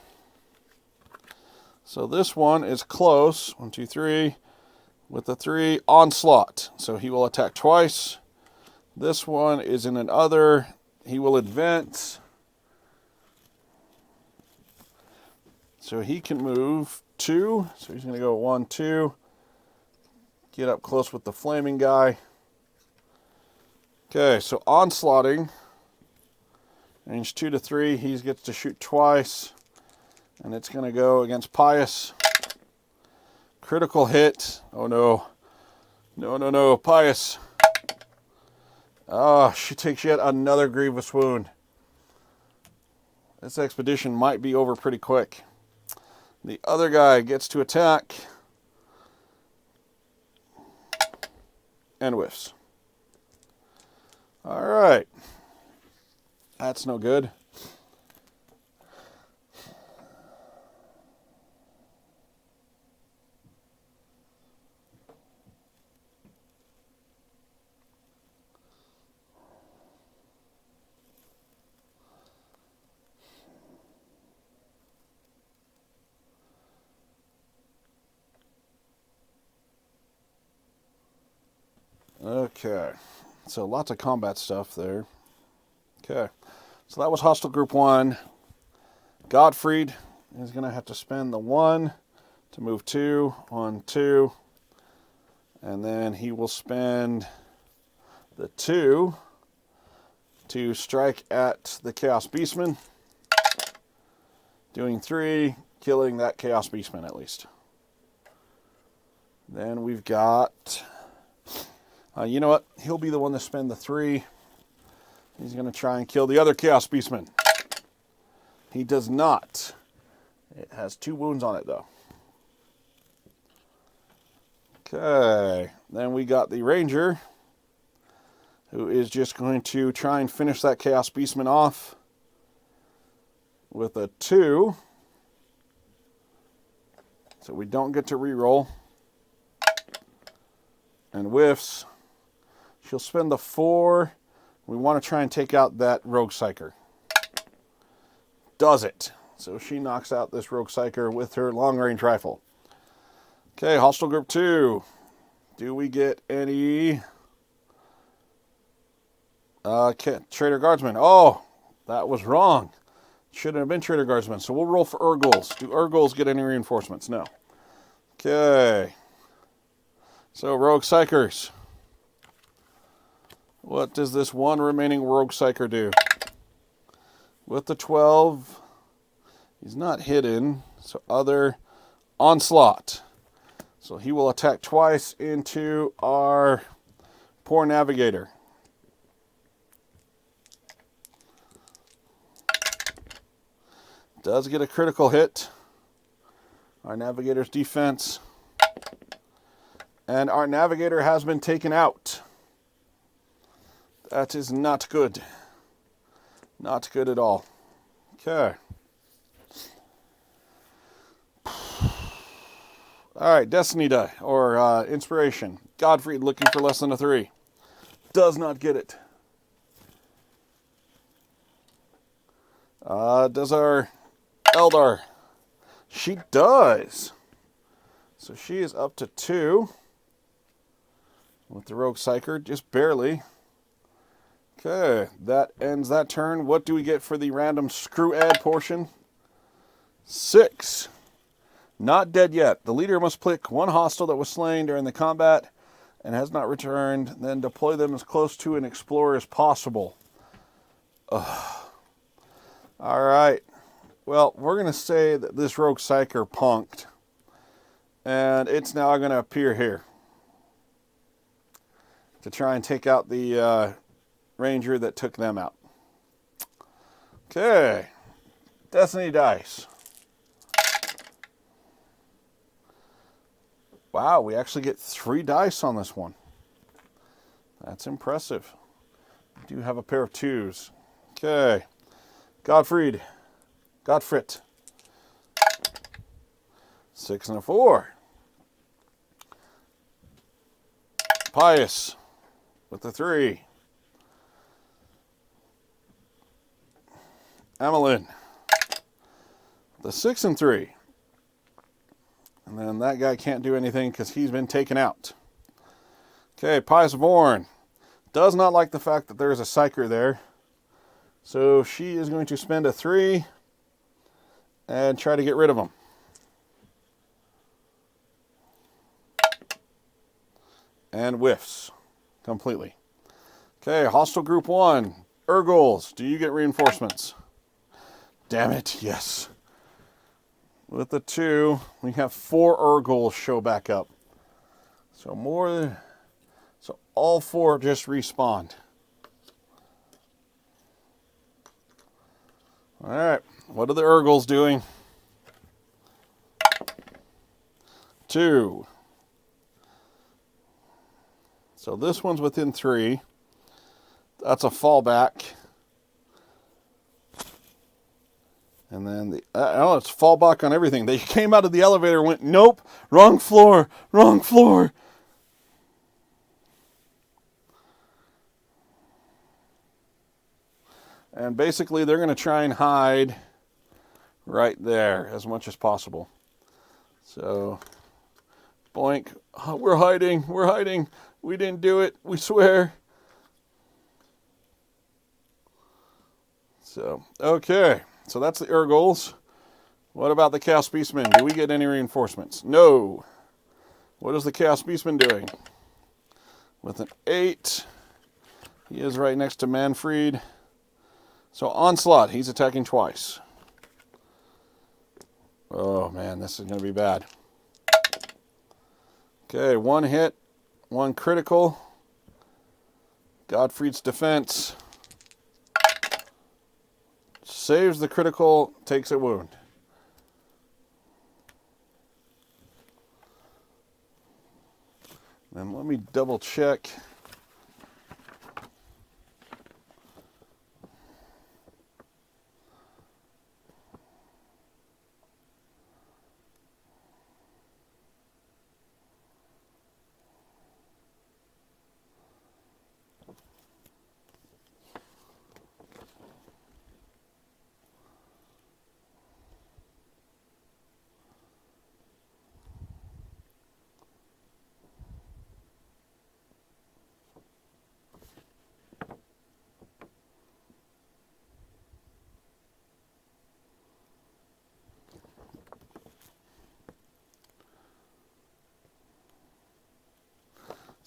So this one is close. 1, 2, 3. With the 3, Onslaught. So he will attack twice. This one is in an other. He will advance. So he can move 2. So he's going to go 1, 2. Get up close with the flaming guy. Okay, so onslaughting. Range 2 to 3. He gets to shoot twice. And it's going to go against Pious. Critical hit. Oh no. No. Pious. Oh, she takes yet another grievous wound. This expedition might be over pretty quick. The other guy gets to attack. And whiffs. Alright. That's no good. Okay, so lots of combat stuff there. Okay, so that was Hostile Group 1. Gottfried is going to have to spend the 1 to move 2, 1, 2. And then he will spend the 2 to strike at the Chaos Beastman. Doing 3, killing that Chaos Beastman at least. Then we've got... you know what? He'll be the one to spend the 3. He's going to try and kill the other Chaos Beastman. He does not. It has 2 wounds on it, though. Okay. Then we got the Ranger, who is just going to try and finish that Chaos Beastman off with a 2. So we don't get to reroll. And whiffs. She'll spend the 4. We want to try and take out that Rogue Psyker. Does it. So she knocks out this Rogue Psyker with her long-range rifle. Okay, Hostile Group 2. Do we get any... Traitor Guardsmen. Oh, that was wrong. Shouldn't have been Traitor Guardsmen. So we'll roll for Urgles. Do Urgles get any reinforcements? No. Okay. So, Rogue Psykers. What does this one remaining Rogue Psyker do? With the 12, he's not hidden, so other onslaught. So he will attack twice into our poor navigator. Does get a critical hit. Our navigator's defense. And our navigator has been taken out. That is not good. Not good at all. Okay. Alright, Destiny die, or Inspiration. Godfried looking for less than a 3. Does not get it. Does our Eldar? She does. So she is up to 2. With the Rogue Psyker, just barely. Okay, that ends that turn. What do we get for the random screw add portion? 6. Not dead yet. The leader must pick one hostile that was slain during the combat and has not returned, then deploy them as close to an explorer as possible. Ugh. All right. Well, we're going to say that this Rogue Psyker punked, and it's now going to appear here to try and take out the Ranger that took them out. Okay. Destiny dice. Wow, we actually get 3 dice on this one. That's impressive. We do have a pair of 2s. Okay. Godfried. 6 and a 4. Pious with the 3. Amelin. The 6 and 3. And then that guy can't do anything because he's been taken out. Okay, Pious Vorn does not like the fact that there's a Psyker there. So she is going to spend a 3 and try to get rid of him. And whiffs completely. Okay, Hostile Group 1. Urgles, do you get reinforcements? Damn it, yes. With the 2, we have 4 Urgles show back up. So all 4 just respawned. Alright, what are the Urgles doing? 2. So this one's within 3. That's a fallback. And then it's fallback on everything. They came out of the elevator and went, nope, wrong floor, wrong floor. And basically they're going to try and hide right there as much as possible. So, boink, oh, we're hiding. We didn't do it, we swear. So, okay. So that's the Urgles. What about the Chaos Beastman? Do we get any reinforcements? No. What is the Chaos Beastman doing? With an 8. He is right next to Manfred. So Onslaught, he's attacking twice. Oh man, this is going to be bad. Okay, 1 hit, 1 critical. Godfried's defense. Saves the critical, takes a wound. Then let me double check.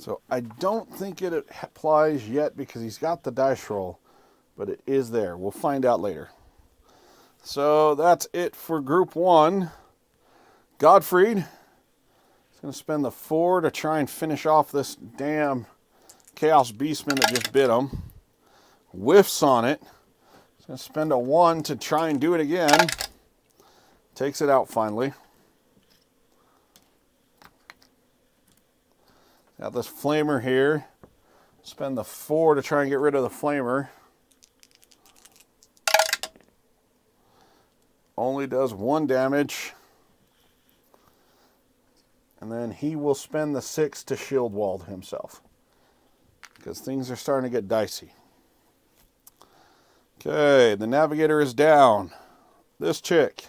So I don't think it applies yet because he's got the dice roll, but it is there. We'll find out later. So that's it for group 1. Godfried is going to spend the 4 to try and finish off this damn Chaos Beastman that just bit him. Whiffs on it. He's going to spend a 1 to try and do it again. Takes it out finally. Got this flamer here. Spend the 4 to try and get rid of the flamer. Only does 1 damage. And then he will spend the 6 to shield wall himself. Because things are starting to get dicey. Okay, the navigator is down. This chick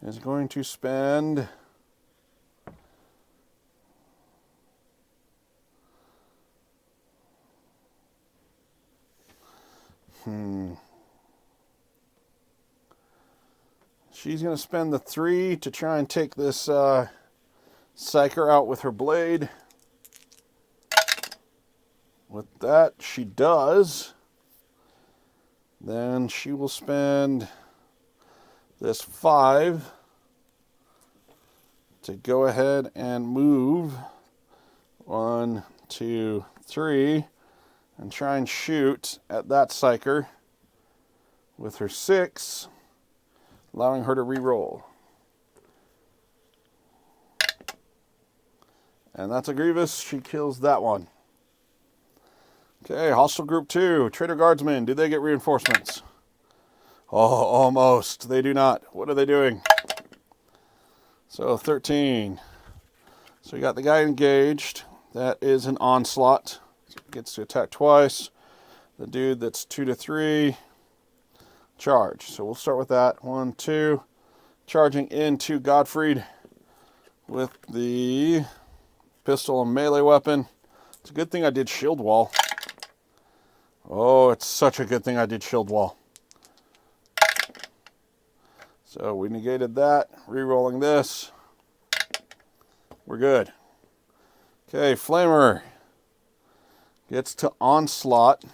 is going to spend... She's going to spend the 3 to try and take this Psyker out with her blade. With that, she does. Then she will spend this 5 to go ahead and move 1, 2, 3 and try and shoot at that Psyker with her 6, allowing her to re-roll. And that's a Grievous. She kills that one. Okay, hostile group 2. Traitor Guardsmen. Do they get reinforcements? Oh, almost. They do not. What are they doing? So 13. So we got the guy engaged. That is an onslaught. Gets to attack twice. The dude that's 2 to 3. Charge. So we'll start with that. 1, 2. Charging into Godfried with the pistol and melee weapon. It's a good thing I did shield wall. Oh, it's such a good thing I did shield wall. So we negated that. Re-rolling this. We're good. Okay, Flamer gets to onslaught.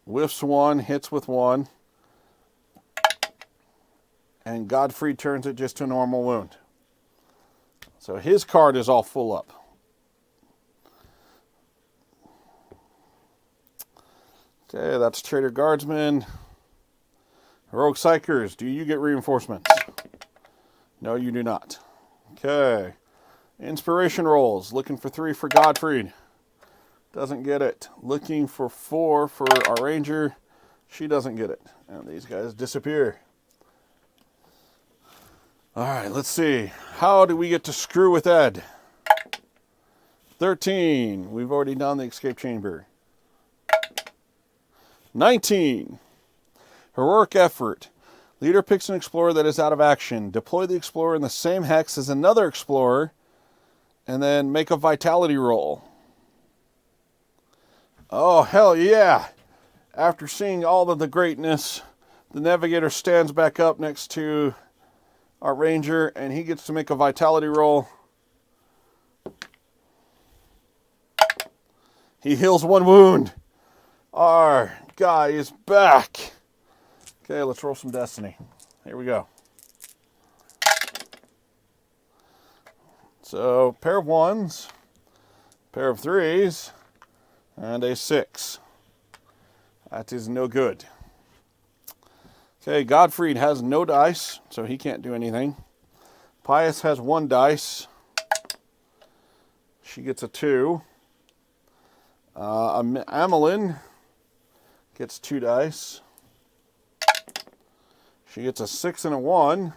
Whiffs 1, hits with 1. And Godfrey turns it just to a normal wound. So his card is all full up. Okay, that's Traitor Guardsmen. Heroic Psychers, do you get reinforcements? No, you do not. Okay. Inspiration rolls. Looking for 3 for Godfried. Doesn't get it. Looking for 4 for our Ranger. She doesn't get it. And these guys disappear. Alright, let's see. How do we get to screw with Ed? 13. We've already done the escape chamber. 19. Heroic effort. Leader picks an explorer that is out of action. Deploy the explorer in the same hex as another explorer. And then make a vitality roll. Oh, hell yeah. After seeing all of the greatness, the navigator stands back up next to our ranger, and he gets to make a vitality roll. He heals 1 wound. Our guy is back. Okay, let's roll some destiny. Here we go. So, pair of 1s, pair of 3s, and a 6. That is no good. Okay, Godfried has no dice, so he can't do anything. Pius has 1 dice. She gets a 2. Amelin gets 2 dice. She gets a 6 and a 1.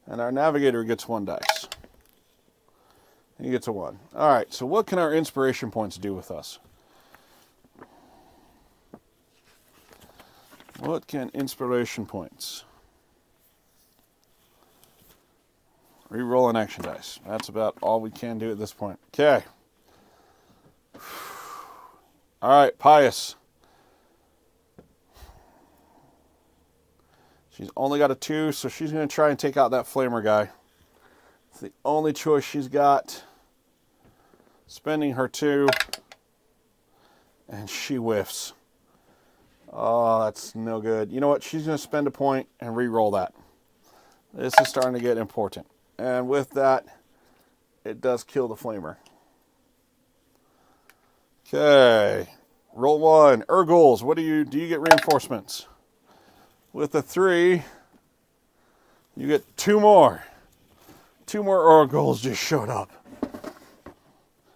And our navigator gets 1 dice. He gets a 1. Alright, so what can our inspiration points do with us? What can inspiration points? Reroll an action dice. That's about all we can do at this point. Okay. Alright, Pius. She's only got a 2, so she's going to try and take out that flamer guy. It's the only choice she's got. spending her 2, and she whiffs. Oh, that's no good. You know what? She's going to spend a point and re-roll that. This is starting to get important. And with that, it does kill the flamer. Okay. Roll 1. Urgles. What do you get reinforcements? With a 3, you get 2 more. 2 more Urgles just showed up.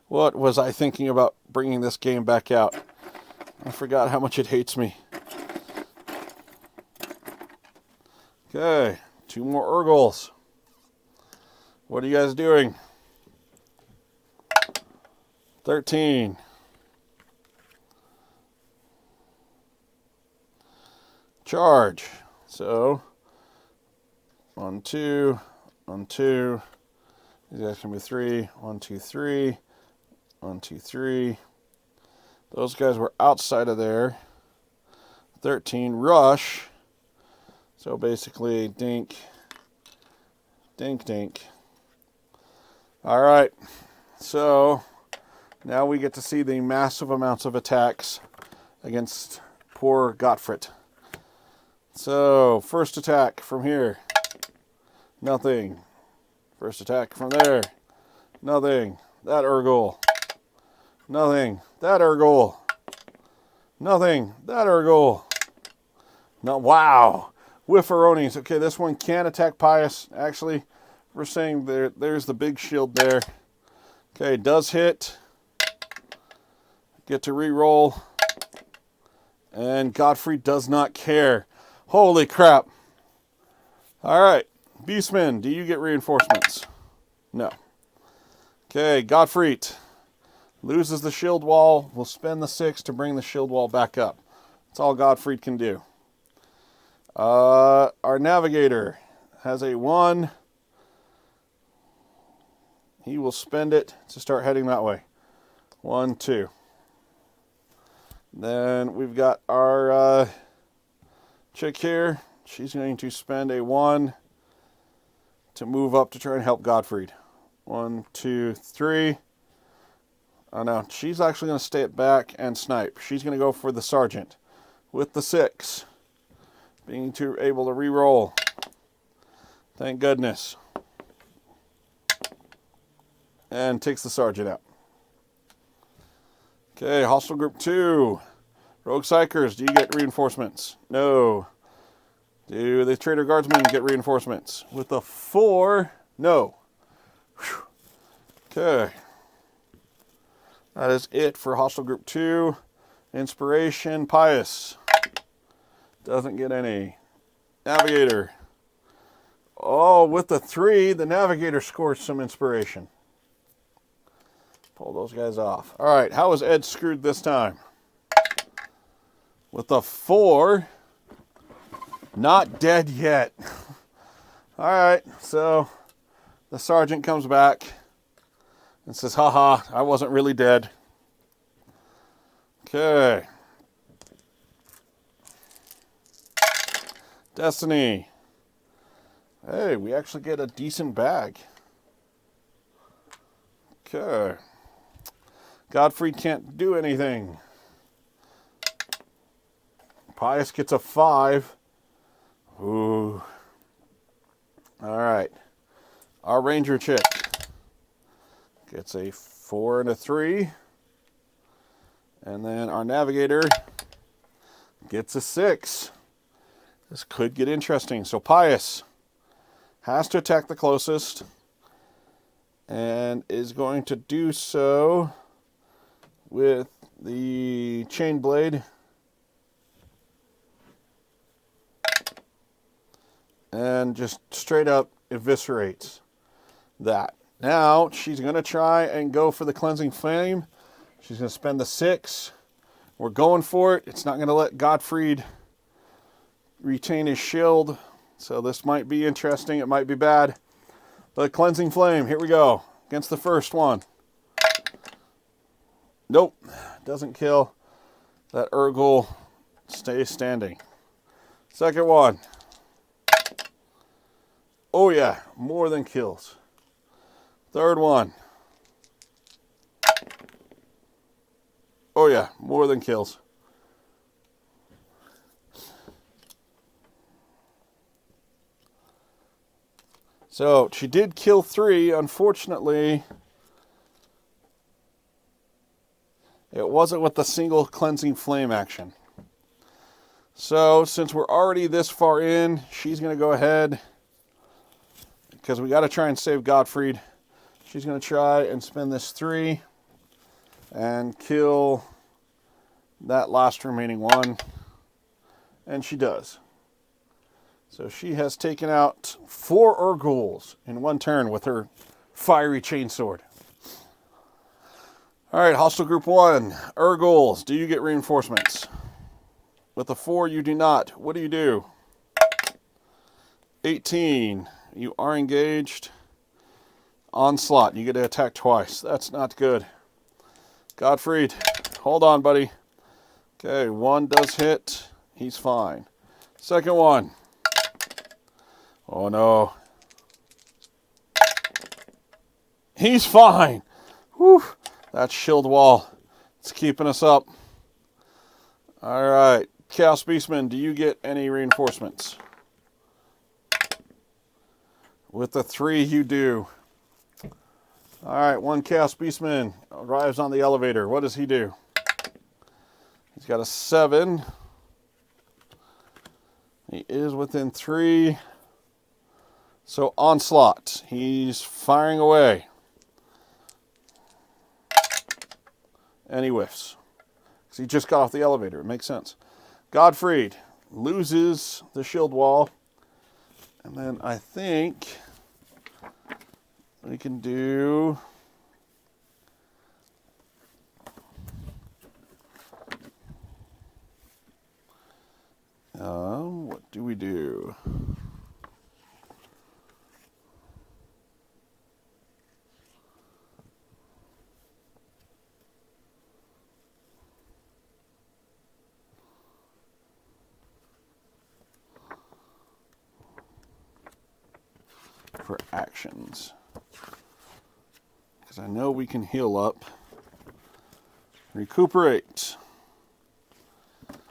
What was I thinking about bringing this game back out? I forgot how much it hates me. Okay, 2 more Urgles. What are you guys doing? 13. Charge. So, 1, 2, 1, 2. These guys can be 3. 1, 2, 3. 1, 2, 3. Those guys were outside of there. 13. Rush. So basically, dink, dink, dink. All right. So now we get to see the massive amounts of attacks against poor Gottfried. So first attack from here. Nothing. First attack from there. Nothing. That Urgle. Nothing. That Urgle. Nothing. That Urgle. No. Wow. Whifferonis. Okay, this one can attack Pious. Actually, we're saying there's the big shield there. Okay, does hit. Get to re-roll. And Gottfried does not care. Holy crap. All right. Beastman, do you get reinforcements? No. Okay, Gottfried loses the shield wall. We'll spend the 6 to bring the shield wall back up. That's all Gottfried can do. Our navigator has a 1. He will spend it to start heading that way. 1, 2. Then we've got our chick here. She's going to spend a 1 to move up to try and help Gottfried. 1, 2, 3. Oh no, she's actually going to stay at back and snipe. She's going to go for the sergeant with the 6. Being able to re-roll. Thank goodness. And takes the sergeant out. Okay, hostile group 2. Rogue Psychers, do you get reinforcements? No. Do the Traitor Guardsmen get reinforcements? With a 4, no. Whew. Okay. That is it for hostile group 2. Inspiration, Pious. Doesn't get any. Navigator. Oh, with the 3, the Navigator scores some inspiration. Pull those guys off. All right, how is Ed screwed this time? With the 4, not dead yet. All right, so the sergeant comes back and says, haha, I wasn't really dead. Okay. Destiny. Hey, we actually get a decent bag. Okay. Gottfried can't do anything. Pious gets a 5. Ooh. All right. Our ranger chick gets a 4 and a 3. And then our navigator gets a 6. This could get interesting. So Pious has to attack the closest and is going to do so with the chain blade. And just straight up eviscerates that. Now she's going to try and go for the cleansing flame. She's going to spend the 6. We're going for it. It's not going to let Gottfried retain his shield. So this might be interesting. It might be bad. But cleansing flame. Here we go. Against the first one. Nope. Doesn't kill. That Urgle stays standing. Second one. Oh yeah. More than kills. Third one. Oh yeah, more than kills. So she did kill 3. Unfortunately, it wasn't with the single cleansing flame action. So since we're already this far in, she's going to go ahead, because we got to try and save Gottfried. She's going to try and spend this 3 and kill that last remaining one. And she does. So she has taken out 4 Urguls in one turn with her fiery chainsword. All right, hostile group 1, Urguls, do you get reinforcements? With a 4, you do not. What do you do? 18, you are engaged. Onslaught, you get to attack twice. That's not good. Gottfried, hold on, buddy. Okay, 1 does hit. He's fine. Second one. Oh no. He's fine. Whew. That shield wall. It's keeping us up. All right. Chaos Beastman, do you get any reinforcements? With the 3, you do. All right. 1 Chaos Beastman arrives on the elevator. What does he do? He's got a 7. He is within 3. So Onslaught. He's firing away. And he whiffs. Because he just got off the elevator. It makes sense. Gottfried loses the shield wall. And then I think we can do... what do we do? For actions, because I know we can heal up. Recuperate.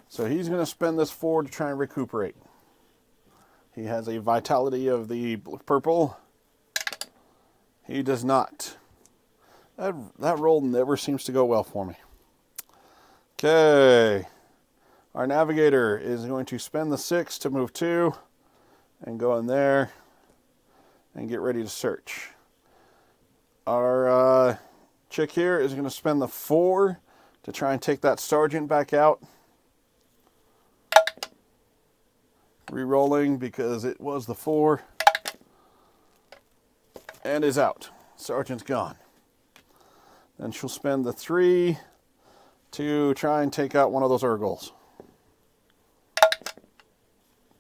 So he's going to spend this 4 to try and recuperate. He has a vitality of the purple. He does not. That roll never seems to go well for me. Okay. Our navigator is going to spend the 6 to move 2 and go in there and get ready to search. Our chick here is going to spend the 4 to try and take that sergeant back out. Re-rolling because it was the 4. And is out. Sergeant's gone. Then she'll spend the 3 to try and take out one of those Urguls.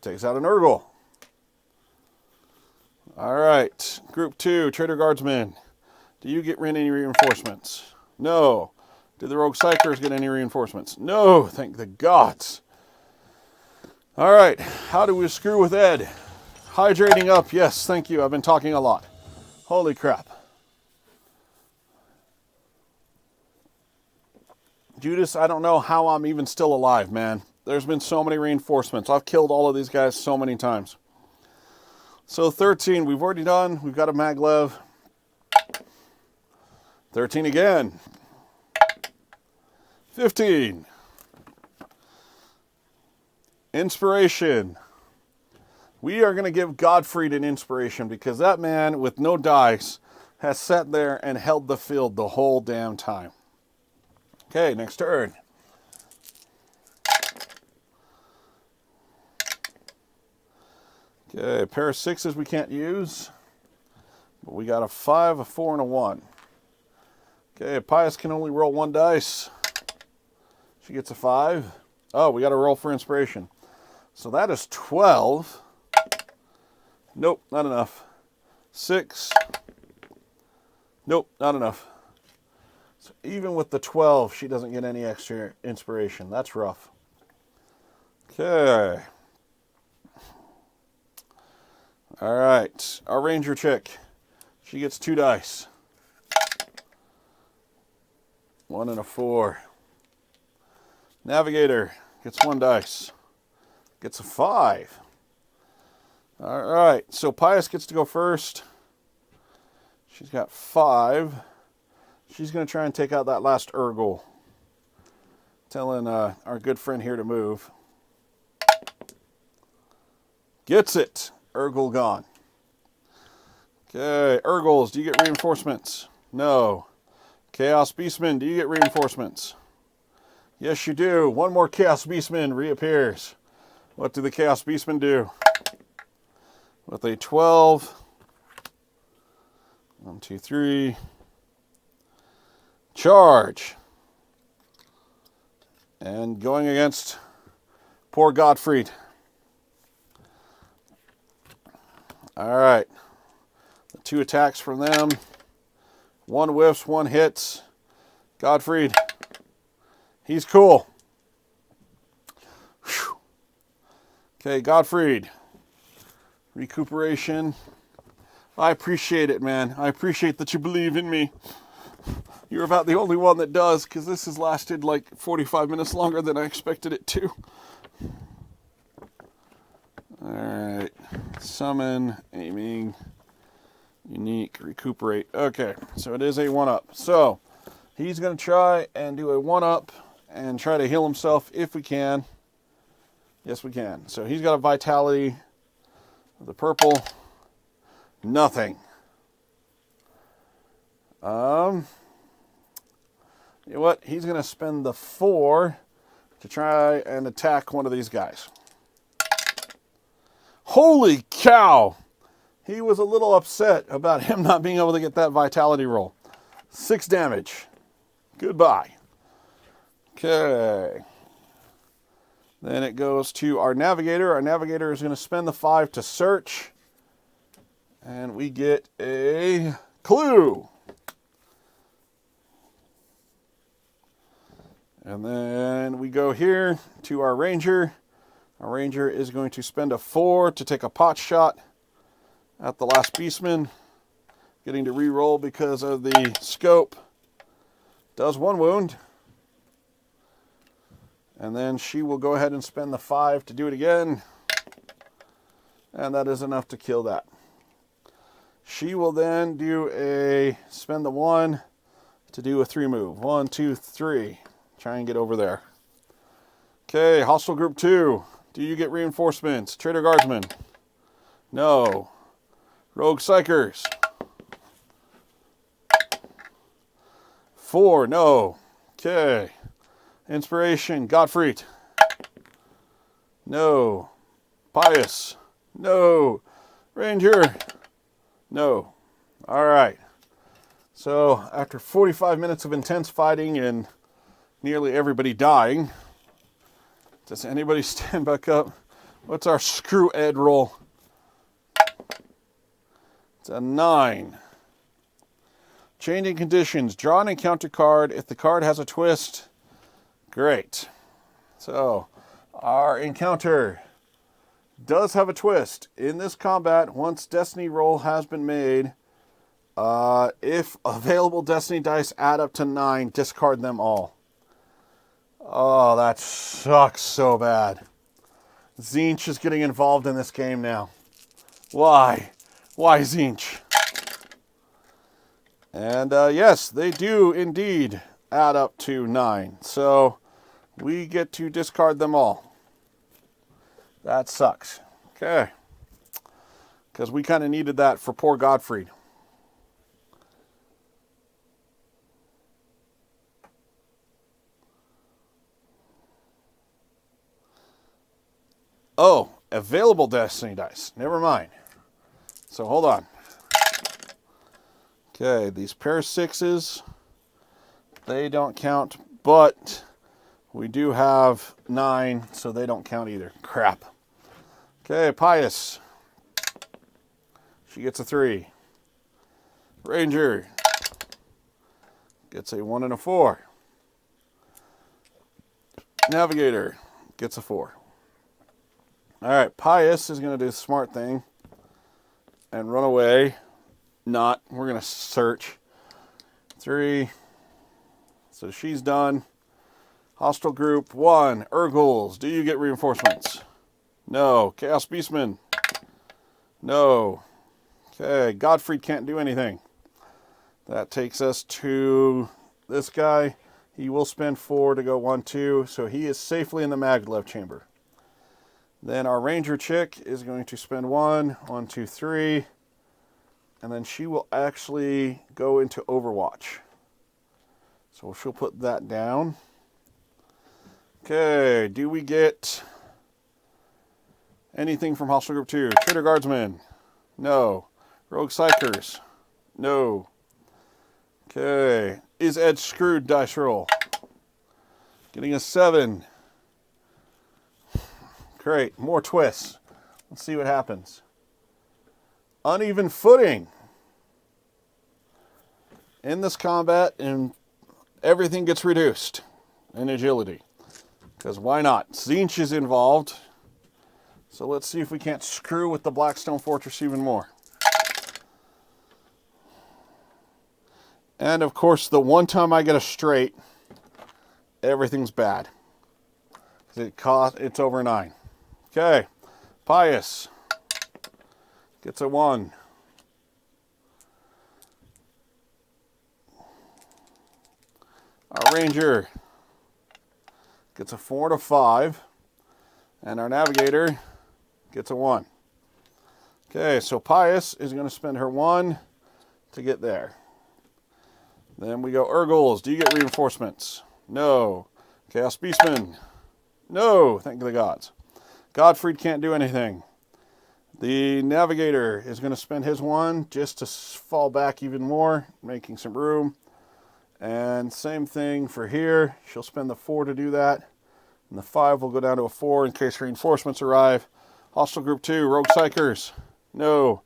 Takes out an Urgul. All right, group 2, Trader Guardsmen. Do you get any reinforcements? No. Do the Rogue Psychers get any reinforcements? No, thank the gods. All right, how do we screw with Ed? Hydrating up, yes, thank you. I've been talking a lot. Holy crap. Judas, I don't know how I'm even still alive, man. There's been so many reinforcements. I've killed all of these guys so many times. So 13, we've already done. We've got a Maglev. 13 again. 15. Inspiration. We are going to give Gottfried an inspiration because that man with no dice has sat there and held the field the whole damn time. Okay, next turn. Okay, a pair of 6s we can't use. But we got a 5, a 4, and a 1. Okay, Pius can only roll 1 dice. She gets a 5. Oh, we got to roll for inspiration. So that is 12. Nope, not enough. 6. Nope, not enough. So even with the 12, she doesn't get any extra inspiration. That's rough. Okay. All right, our ranger chick. She gets 2 dice. 1 and a 4. Navigator gets 1 dice. Gets a 5. All right, so Pius gets to go first. She's got 5. She's going to try and take out that last Urgle. Telling our good friend here to move. Gets it. Urgle gone. Okay, Urgles, do you get reinforcements? No. Chaos Beastmen, do you get reinforcements? Yes, you do. 1 more Chaos Beastman reappears. What do the Chaos Beastmen do? With a 12. 1, 2, 3. Charge. And going against poor Gottfried. All right. The 2 attacks from them. 1 whiffs, 1 hits. Gottfried. He's cool. Whew. Okay, Gottfried. Recuperation. I appreciate it, man. I appreciate that you believe in me. You're about the only one that does, because this has lasted like 45 minutes longer than I expected it to. Alright. Summon, aiming, unique, recuperate. Okay, so it is a 1-up. So, he's going to try and do a 1-up and try to heal himself if we can. Yes, we can. So he's got a vitality of the purple. Nothing. You know what? He's going to spend the 4 to try and attack one of these guys. Holy cow! He was a little upset about him not being able to get that vitality roll. 6 damage. Goodbye. Okay. Then it goes to our Navigator. Our Navigator is going to spend the 5 to search. And we get a clue. And then we go here to our Ranger. Our Ranger is going to spend a 4 to take a pot shot at the last Beastman. Getting to re-roll because of the scope. Does 1 wound. And then she will go ahead and spend the 5 to do it again. And that is enough to kill that. She will then spend the 1 to do a 3 move. 1, 2, 3. Try and get over there. Okay, hostile group 2. Do you get reinforcements? Traitor Guardsmen. No. Rogue Psychers. 4, no. Okay. Inspiration, Gottfried. No. Pius. No. Ranger. No. All right. So, after 45 minutes of intense fighting and nearly everybody dying, does anybody stand back up? What's our screw Ed roll? It's a 9. Changing conditions. Draw an encounter card. If the card has a twist, great. So, our encounter does have a twist. In this combat, once Destiny roll has been made, if available Destiny dice add up to 9, discard them all. Oh, that sucks so bad. Tzeentch is getting involved in this game now. Why? Why Tzeentch? And yes, they do indeed add up to 9. So we get to discard them all. That sucks. Okay. Because we kind of needed that for poor Gottfried. Oh, available Destiny dice. Never mind. So hold on. Okay, these pair of 6s, they don't count, but we do have 9, so they don't count either. Crap. Okay, Pius. She gets a 3. Ranger gets a 1 and a 4. Navigator gets a 4. All right, Pius is going to do the smart thing and run away. Not. We're going to search. 3. So she's done. Hostile Group 1, Urgles, do you get reinforcements? No. Chaos Beastmen? No. Okay, Godfrey can't do anything. That takes us to this guy. He will spend 4 to go 1, 2, so he is safely in the maglev chamber. Then our ranger chick is going to spend 1, 1, 2, 3, and then she will actually go into Overwatch. So she'll put that down. Okay, do we get anything from Hostile Group 2? Traitor Guardsmen? No. Rogue Psychers? No. Okay, is Ed screwed? Dice roll. Getting a 7. Great, more twists. Let's see what happens. Uneven footing. In this combat, and everything gets reduced in agility. Because why not? Tzeentch is involved. So let's see if we can't screw with the Blackstone Fortress even more. And of course, the one time I get a straight, everything's bad. It's over 9. Okay, Pious gets a 1. Our Ranger gets a 4 to 5. And our Navigator gets a 1. Okay, so Pious is going to spend her 1 to get there. Then we go Urgles. Do you get reinforcements? No. Chaos Beastmen? No, thank the gods. Godfried can't do anything. The Navigator is going to spend his 1 just to fall back even more, making some room. And same thing for here. She'll spend the 4 to do that. And the 5 will go down to a 4 in case reinforcements arrive. Hostile Group 2, Rogue Psychers? No.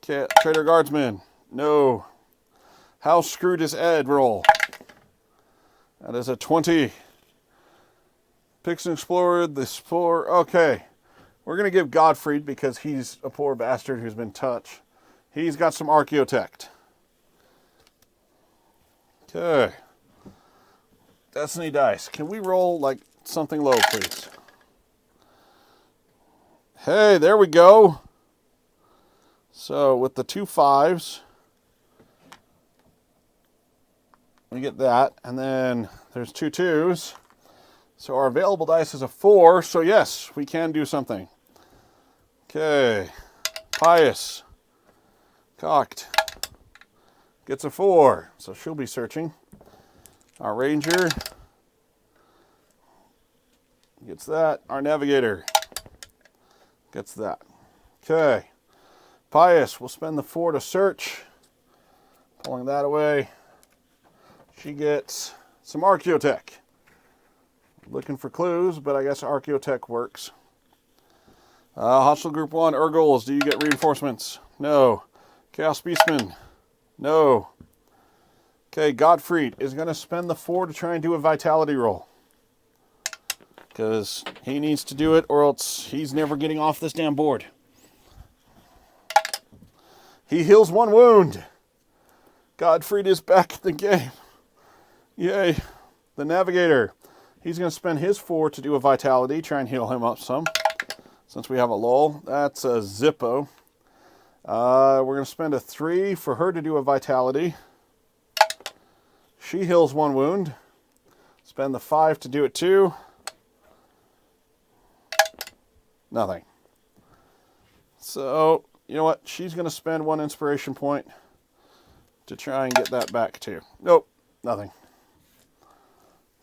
Traitor Guardsmen? No. How screwed is Ed roll? That is a 20. Picks and Explorer, the Explorer. Okay. We're going to give Godfried, because he's a poor bastard who's been touched. He's got some Archaeotech. Okay. Destiny dice. Can we roll like something low, please? Hey, there we go. So with the 2 5s, we get that. And then there's 2 2s. So our available dice is a 4. So yes, we can do something. Okay. Pious. Cocked. Gets a 4. So she'll be searching. Our Ranger gets that. Our Navigator gets that. Okay. Pious will spend the 4 to search. Pulling that away. She gets some Archaeotech. Looking for clues, but I guess Archaeotech works. Hostile Group 1, Urgles, do you get reinforcements? No. Chaos Beastmen? No. Okay, Godfried is going to spend the 4 to try and do a vitality roll. Because he needs to do it, or else he's never getting off this damn board. He heals 1 wound. Godfried is back in the game. Yay. The Navigator. He's going to spend his 4 to do a vitality, try and heal him up some. Since we have a lull. That's a Zippo. We're going to spend a 3 for her to do a vitality. She heals 1 wound. Spend the 5 to do it too. Nothing. So, you know what? She's going to spend 1 inspiration point to try and get that back too. Nope. Nothing.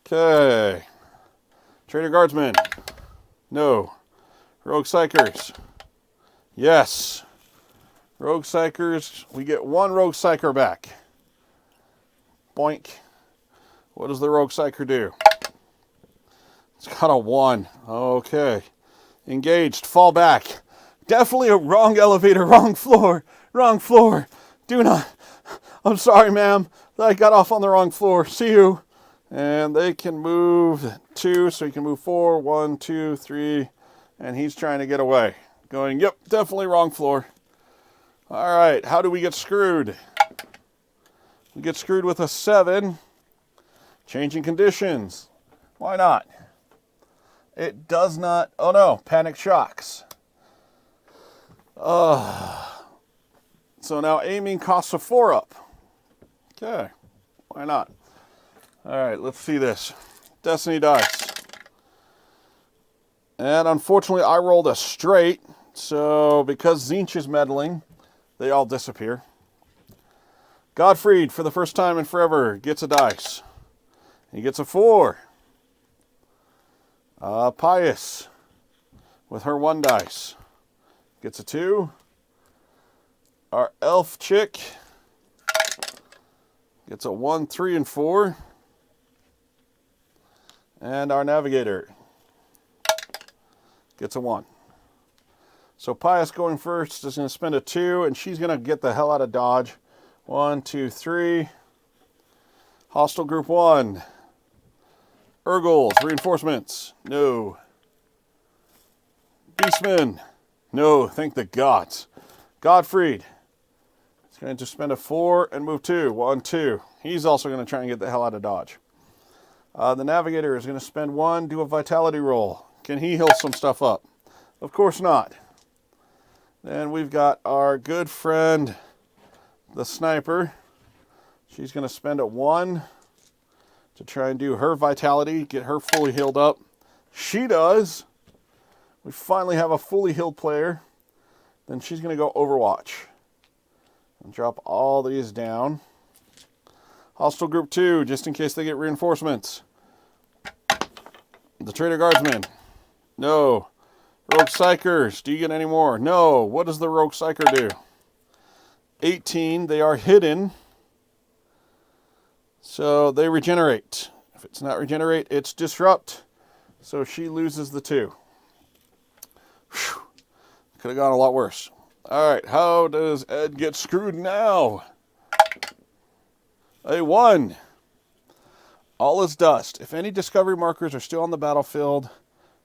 Okay. Traitor Guardsmen? No. Rogue Psychers? Yes. Rogue Psychers. We get 1 Rogue Psycher back. Boink. What does the Rogue Psycher do? It's got a 1. Okay. Engaged. Fall back. Definitely a wrong elevator. Wrong floor. Wrong floor. Do not. I'm sorry, ma'am. I got off on the wrong floor. See you. And they can move 2, so he can move 4. 1, 2, 3. And he's trying to get away. Going, yep, definitely wrong floor. All right, how do we get screwed? We get screwed with a 7. Changing conditions. Why not? It does not. Oh no, panic shocks. So now aiming costs a 4 up. Okay, why not? All right, let's see this. Destiny dice. And unfortunately, I rolled a straight. So because Zinch is meddling, they all disappear. Gottfried, for the first time in forever, gets a dice. He gets a 4. Pius, with her 1 dice, gets a 2. Our elf chick gets a 1, 3, and 4. And our navigator gets a 1. So Pius going first is going to spend a 2, and she's going to get the hell out of Dodge. 1, 2, 3. Hostile group 1. Urgles, reinforcements. No. Beastmen. No, thank the gods. Gottfried is going to spend a 4 and move 2. 1, 2. He's also going to try and get the hell out of Dodge. The Navigator is going to spend 1, do a vitality roll. Can he heal some stuff up? Of course not. Then we've got our good friend, the Sniper. She's going to spend a 1 to try and do her vitality, get her fully healed up. She does. We finally have a fully healed player. Then she's going to go Overwatch and drop all these down. Hostile group 2, just in case they get reinforcements. The Trader Guardsman. No. Rogue Psychers, do you get any more? No. What does the Rogue Psycher do? 18, they are hidden. So they regenerate. If it's not regenerate, it's disrupt. So she loses the 2. Whew. Could have gone a lot worse. All right, how does Ed get screwed now? A 1. All is dust. If any discovery markers are still on the battlefield,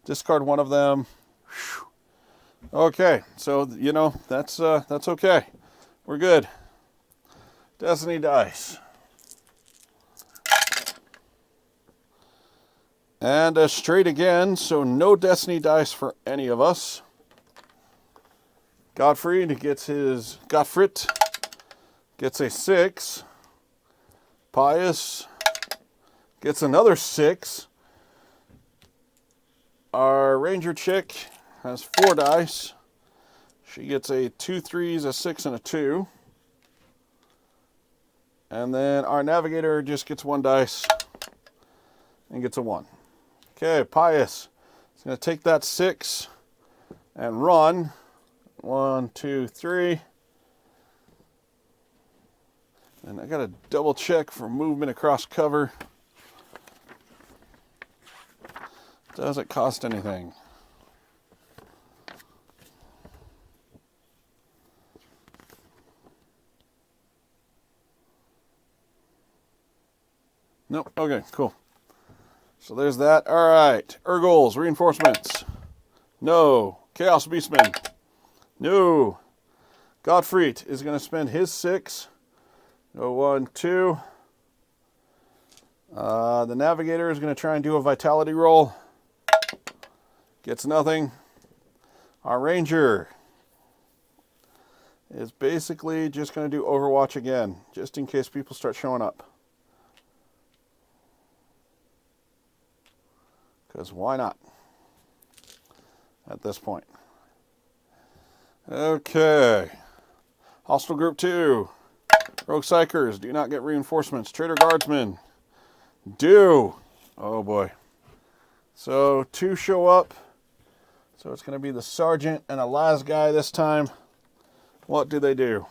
discard 1 of them. Whew. Okay, so you know that's okay. We're good. Destiny dice. And a straight again, so no Destiny dice for any of us. Gottfried gets a 6. Pius gets another 6. Our Ranger chick has 4 dice. She gets a 2 3s, a 6, and a 2. And then our Navigator just gets 1 dice and gets a 1. Okay, Pius is going to take that 6 and run. 1, 2, 3. And I got to double check for movement across cover. Doesn't cost anything. Nope. Okay, cool. So there's that. All right. Urgles, reinforcements. No. Chaos Beastmen. No. Gottfried is going to spend his 6. Go 1, 2. The Navigator is going to try and do a vitality roll. Gets nothing. Our Ranger is basically just going to do Overwatch again, just in case people start showing up. Because why not? At this point. Okay. Hostile Group 2. Rogue Psychers do not get reinforcements. Trader Guardsmen do. Oh boy. So 2 show up. So it's going to be the Sergeant and a last guy this time. What do they do?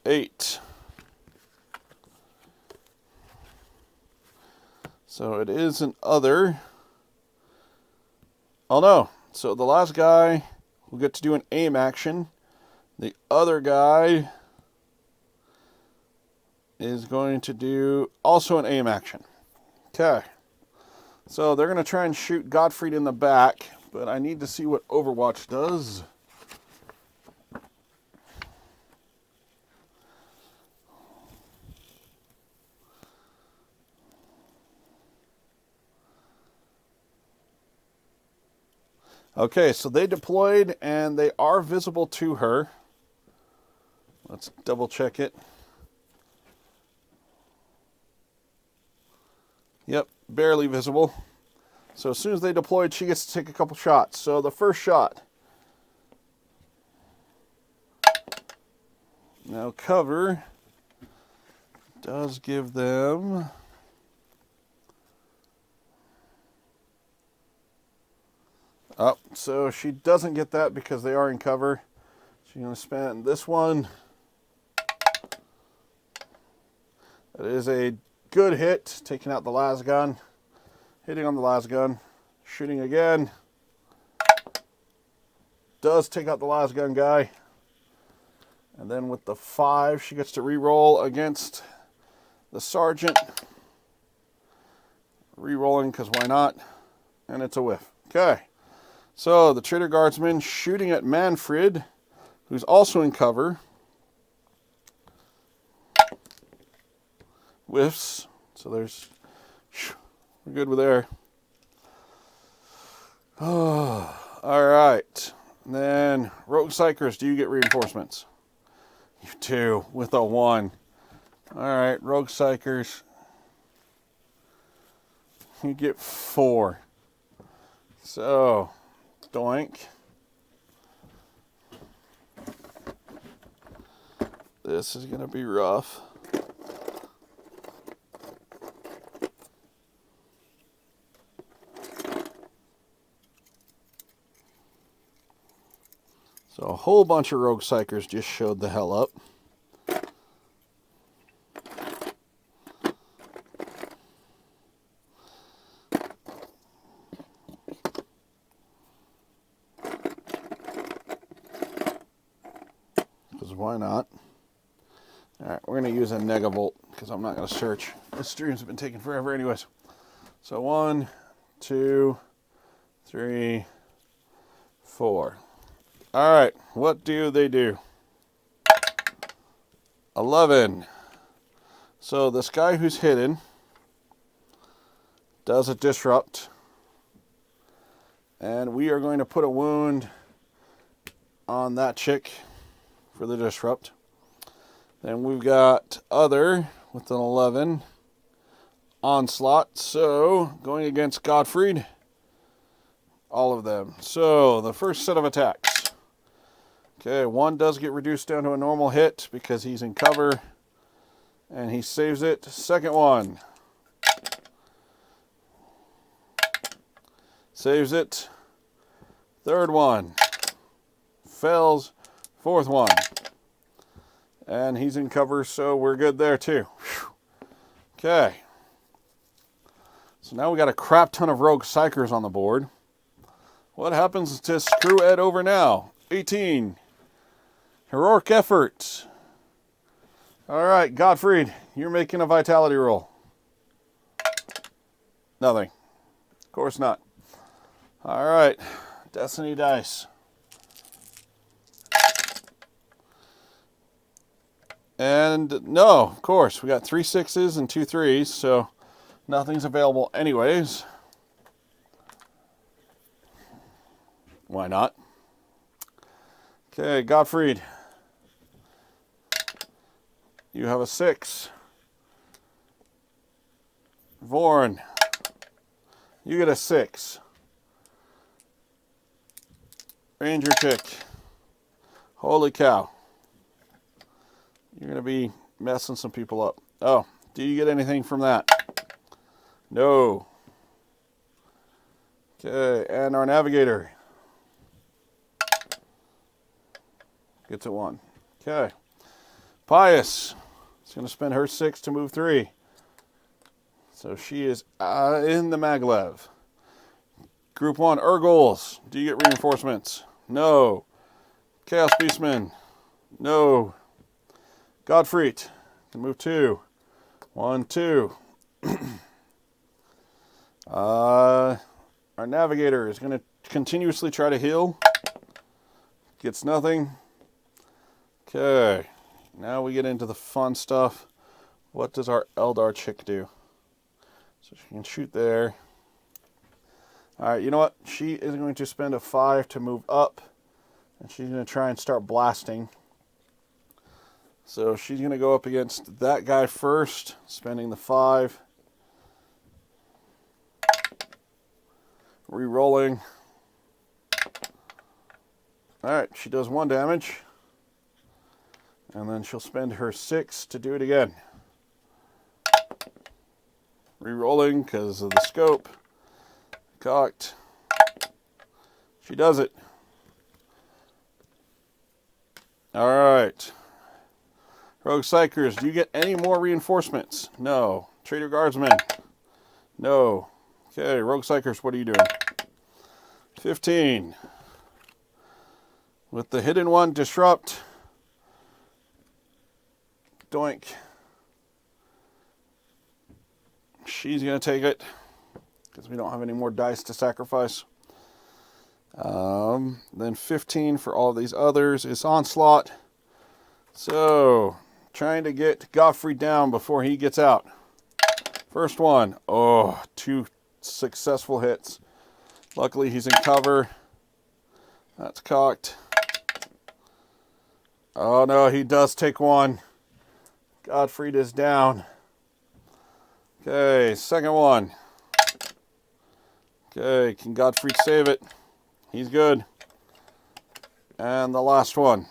8. So it is an other. Oh no. So the last guy will get to do an aim action. The other guy is going to do also an aim action. Okay. So they're going to try and shoot Gottfried in the back, but I need to see what Overwatch does. Okay, so they deployed and they are visible to her. Let's double check it. Yep, barely visible. So as soon as they deployed, she gets to take a couple shots. So the first shot. Now cover does give them so she doesn't get that because they are in cover. She's going to spend this one. That is a good hit, taking out the las gun. Hitting on the las gun. Shooting again. Does take out the las gun guy. And then with the 5, she gets to re-roll against the sergeant. Re-rolling because why not? And it's a whiff. Okay. So the traitor guardsman shooting at Manfred, who's also in cover. Whiffs. So we're good with there. Oh, all right. And then rogue psychers, do you get reinforcements? You do, with a 1. All right, rogue psychers. You get 4. So, doink. This is going to be rough. So a whole bunch of rogue psychers just showed the hell up. Because why not? Alright, we're going to use a negavolt because I'm not going to search. This stream's been taking forever anyways. So 1, 2, 3, 4. Alright, what do they do? 11. So this guy who's hidden does a disrupt. And we are going to put a wound on that chick for the disrupt. Then we've got other with an 11. Onslaught. So going against Gottfried. All of them. So the first set of attacks. Okay, 1 does get reduced down to a normal hit because he's in cover. And he saves it. Second one. Saves it. Third one. Fails. Fourth one. And he's in cover, so we're good there too. Okay. So now we got a crap ton of rogue psychers on the board. What happens to screw Ed over now? 18. Heroic effort. All right, Gottfried, you're making a vitality roll. Nothing. Of course not. All right, Destiny dice. And no, of course, we got 3 6s and 2 3s, so nothing's available anyways. Why not? Okay, Gottfried. You have a 6. Vorn. You get a 6. Ranger chick. Holy cow. You're going to be messing some people up. Oh, do you get anything from that? No. Okay, and our navigator gets a 1. Okay. Pious is going to spend her 6 to move 3. So she is in the maglev. Group 1, Urgles. Do you get reinforcements? No. Chaos Beastman. No. Gottfried can move 2. 1, 2. Our navigator is going to continuously try to heal. Gets nothing. Okay. Now we get into the fun stuff. What does our Eldar chick do? So she can shoot there. All right, you know what? She is going to spend a 5 to move up, and she's going to try and start blasting. So she's going to go up against that guy first, spending the 5. Re-rolling. All right, she does 1 damage. And then she'll spend her 6 to do it again. Re-rolling because of the scope. Cocked. She does it. All right. Rogue Psychers, do you get any more reinforcements? No. Traitor Guardsmen? No. Okay, Rogue Psychers, what are you doing? 15. With the hidden one, disrupt. Doink. She's going to take it because we don't have any more dice to sacrifice. Then 15 for all of these others is Onslaught. So, trying to get Godfrey down before he gets out. First one. Oh, 2 successful hits. Luckily, he's in cover. That's cocked. Oh, no, he does take 1. Godfried is down. Okay, second one. Okay, can Godfried save it? He's good. And the last one.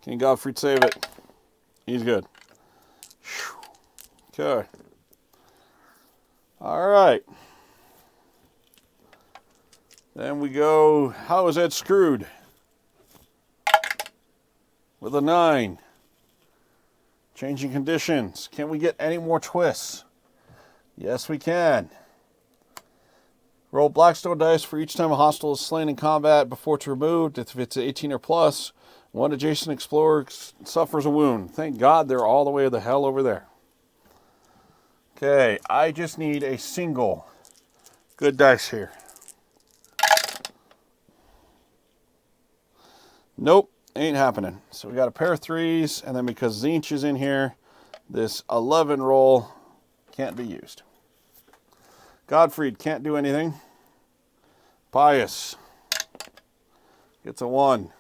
Can Godfried save it? He's good. Okay. All right. Then we go, how is Ed screwed? With a 9. Changing conditions. Can we get any more twists? Yes, we can. Roll Blackstone dice for each time a hostile is slain in combat before it's removed. If it's 18 or plus, one adjacent explorer suffers a wound. Thank God they're all the way to the hell over there. Okay, I just need a single good dice here. Nope, ain't happening. So we got a pair of 3s, and then because Zinch is in here, this 11 roll can't be used. Godfried can't do anything. Pious gets a 1.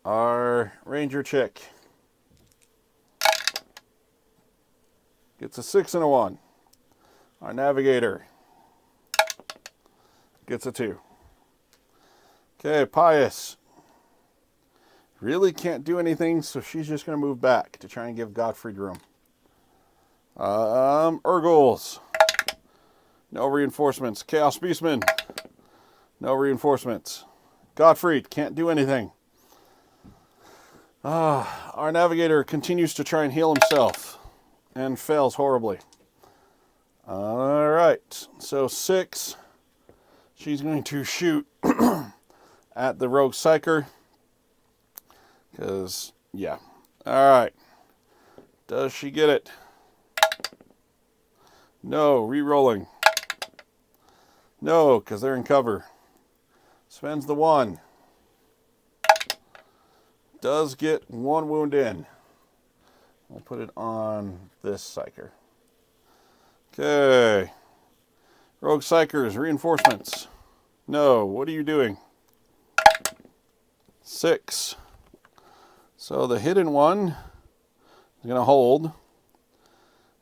Our ranger chick gets a 6 and a 1. Our navigator gets a 2. Okay, Pious really can't do anything, so she's just going to move back to try and give Godfried room. Urgles. No reinforcements. Chaos Beastman. No reinforcements. Godfried can't do anything. Our navigator continues to try and heal himself and fails horribly. All right, so 6. She's going to shoot at the Rogue Psyker. Because, yeah. All right. Does she get it? No, re-rolling. No, because they're in cover. Spends the 1. Does get 1 wound in. We'll put it on this Psyker. Okay. Rogue Psychers, reinforcements. No, what are you doing? 6. So the hidden one is going to hold.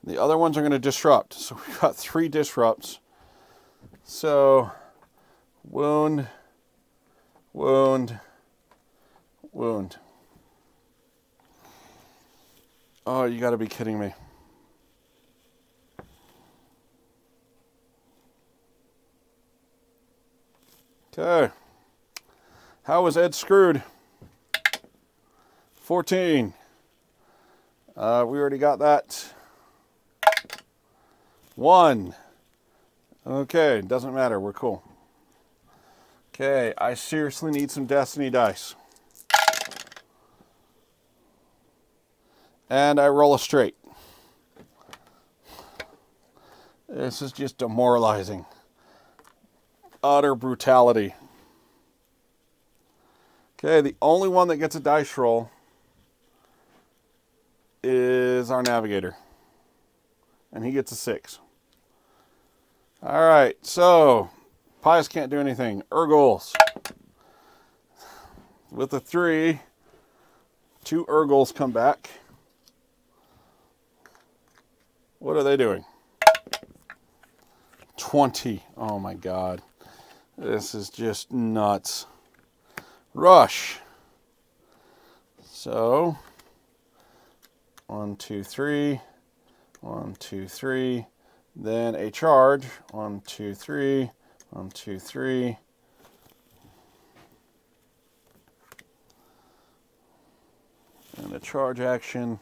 The other ones are going to disrupt. So we've got 3 disrupts. So, wound, wound, wound. Oh, you got to be kidding me. Okay. How was Ed screwed? 14. We already got that. 1. Okay, doesn't matter. We're cool. Okay, I seriously need some Destiny dice. And I roll a straight. This is just demoralizing. Utter brutality. Okay, the only one that gets a dice roll is our navigator. And he gets a 6. All right, so Pies can't do anything. Urgles. With the 3, 2 Urgles come back. What are they doing? 20. Oh my God. This is just nuts. Rush. So, 1, 2, 3. 1, 2, 3. Then a charge. 1, 2, 3. 1, 2, 3. And a charge action.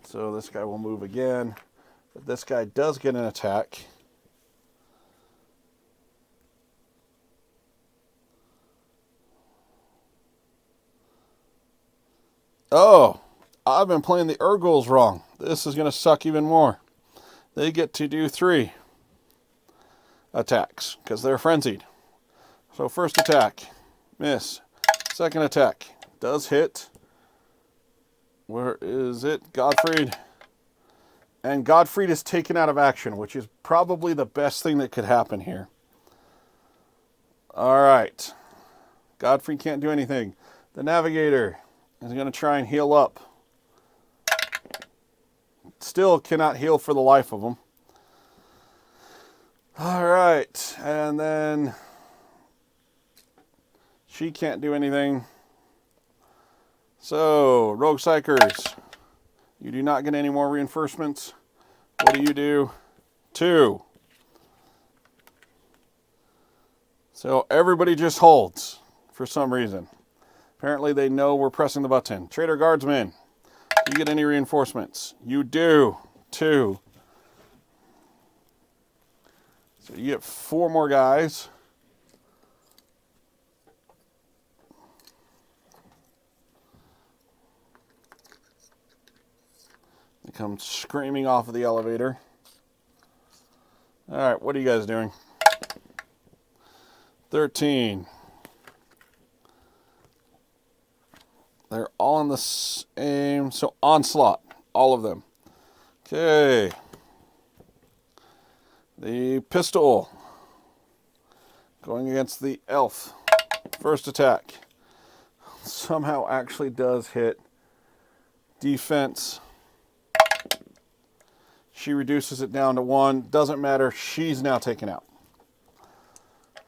So this guy will move again. But this guy does get an attack. Oh, I've been playing the Urgles wrong. This is going to suck even more. They get to do 3 attacks because they're frenzied. So first attack, miss. Second attack, does hit. Where is it? Godfried. And Godfried is taken out of action, which is probably the best thing that could happen here. All right. Godfried can't do anything. The Navigator is going to try and heal up. Still cannot heal for the life of him. All right. And then she can't do anything. So, Rogue Psychers, you do not get any more reinforcements. What do? 2. So everybody just holds for some reason. Apparently they know we're pressing the button. Trader Guardsman, do you get any reinforcements? You do. 2. So you get 4 more guys. They come screaming off of the elevator. All right, what are you guys doing? 13. They're all in the same, so onslaught, all of them. Okay. The pistol going against the elf. First attack. Somehow actually does hit. Defense. She reduces it down to 1. Doesn't matter. She's now taken out.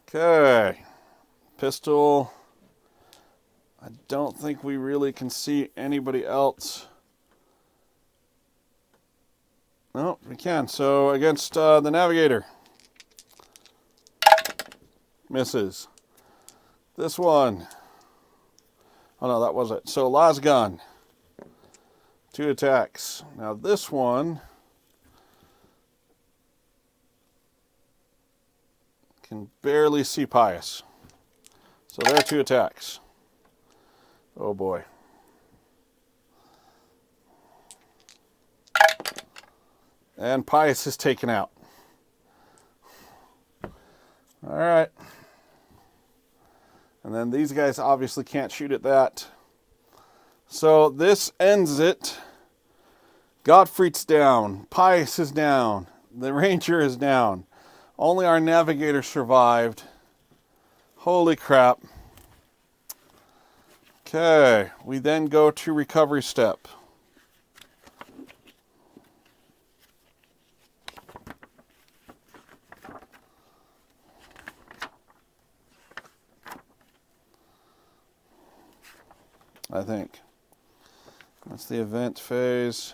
Okay. Pistol. I don't think we really can see anybody else. No, we can. So against the Navigator. Misses. This one. Oh no, that was it. So Lasgun. 2 attacks. Now this one can barely see Pius. So there are 2 attacks. Oh boy. And Pius is taken out. All right. And then these guys obviously can't shoot at that. So this ends it. Godfried's down. Pius is down. The Ranger is down. Only our Navigator survived. Holy crap. Okay, we then go to recovery step. I think. That's the event phase.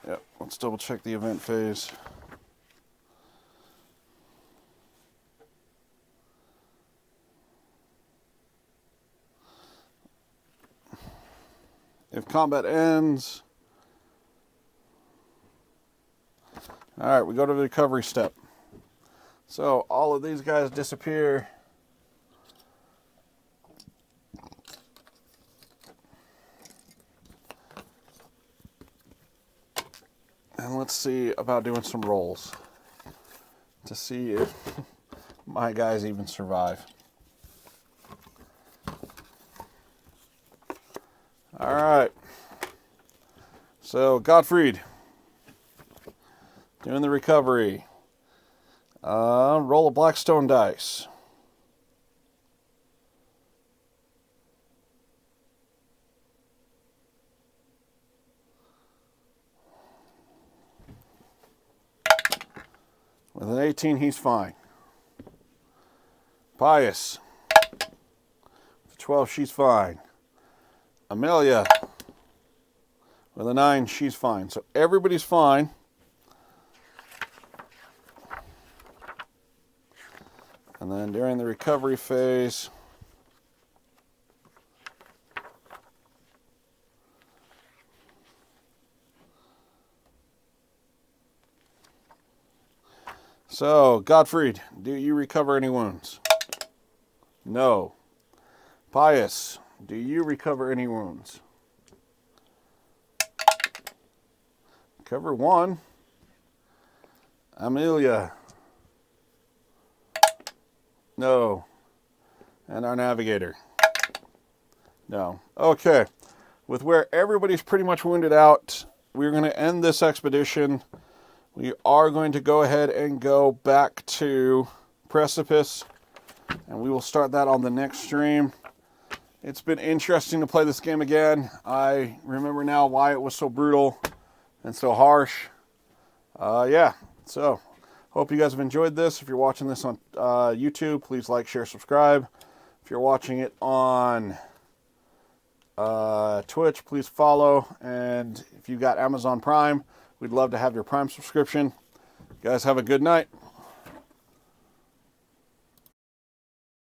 Yep, let's double check the event phase. If combat ends, all right, we go to the recovery step. So all of these guys disappear. And let's see about doing some rolls to see if my guys even survive. All right. So, Gottfried, doing the recovery. Roll a Blackstone dice. With an 18, he's fine. Pius. With 12, she's fine. Amelia. With a 9, she's fine. So everybody's fine. And then during the recovery phase, so, Gottfried, do you recover any wounds? No. Pius, do you recover any wounds? Recover 1. Amelia. No. And our navigator. No. Okay. With where everybody's pretty much wounded out, we're going to end this expedition. We are going to go ahead and go back to Precipice, and we will start that on the next stream. It's been interesting to play this game again. I remember now why it was so brutal and so harsh. Yeah, so hope you guys have enjoyed this. If you're watching this on YouTube, please like, share, subscribe. If you're watching it on Twitch, please follow. And if you've got Amazon Prime, we'd love to have your Prime subscription. You guys have a good night.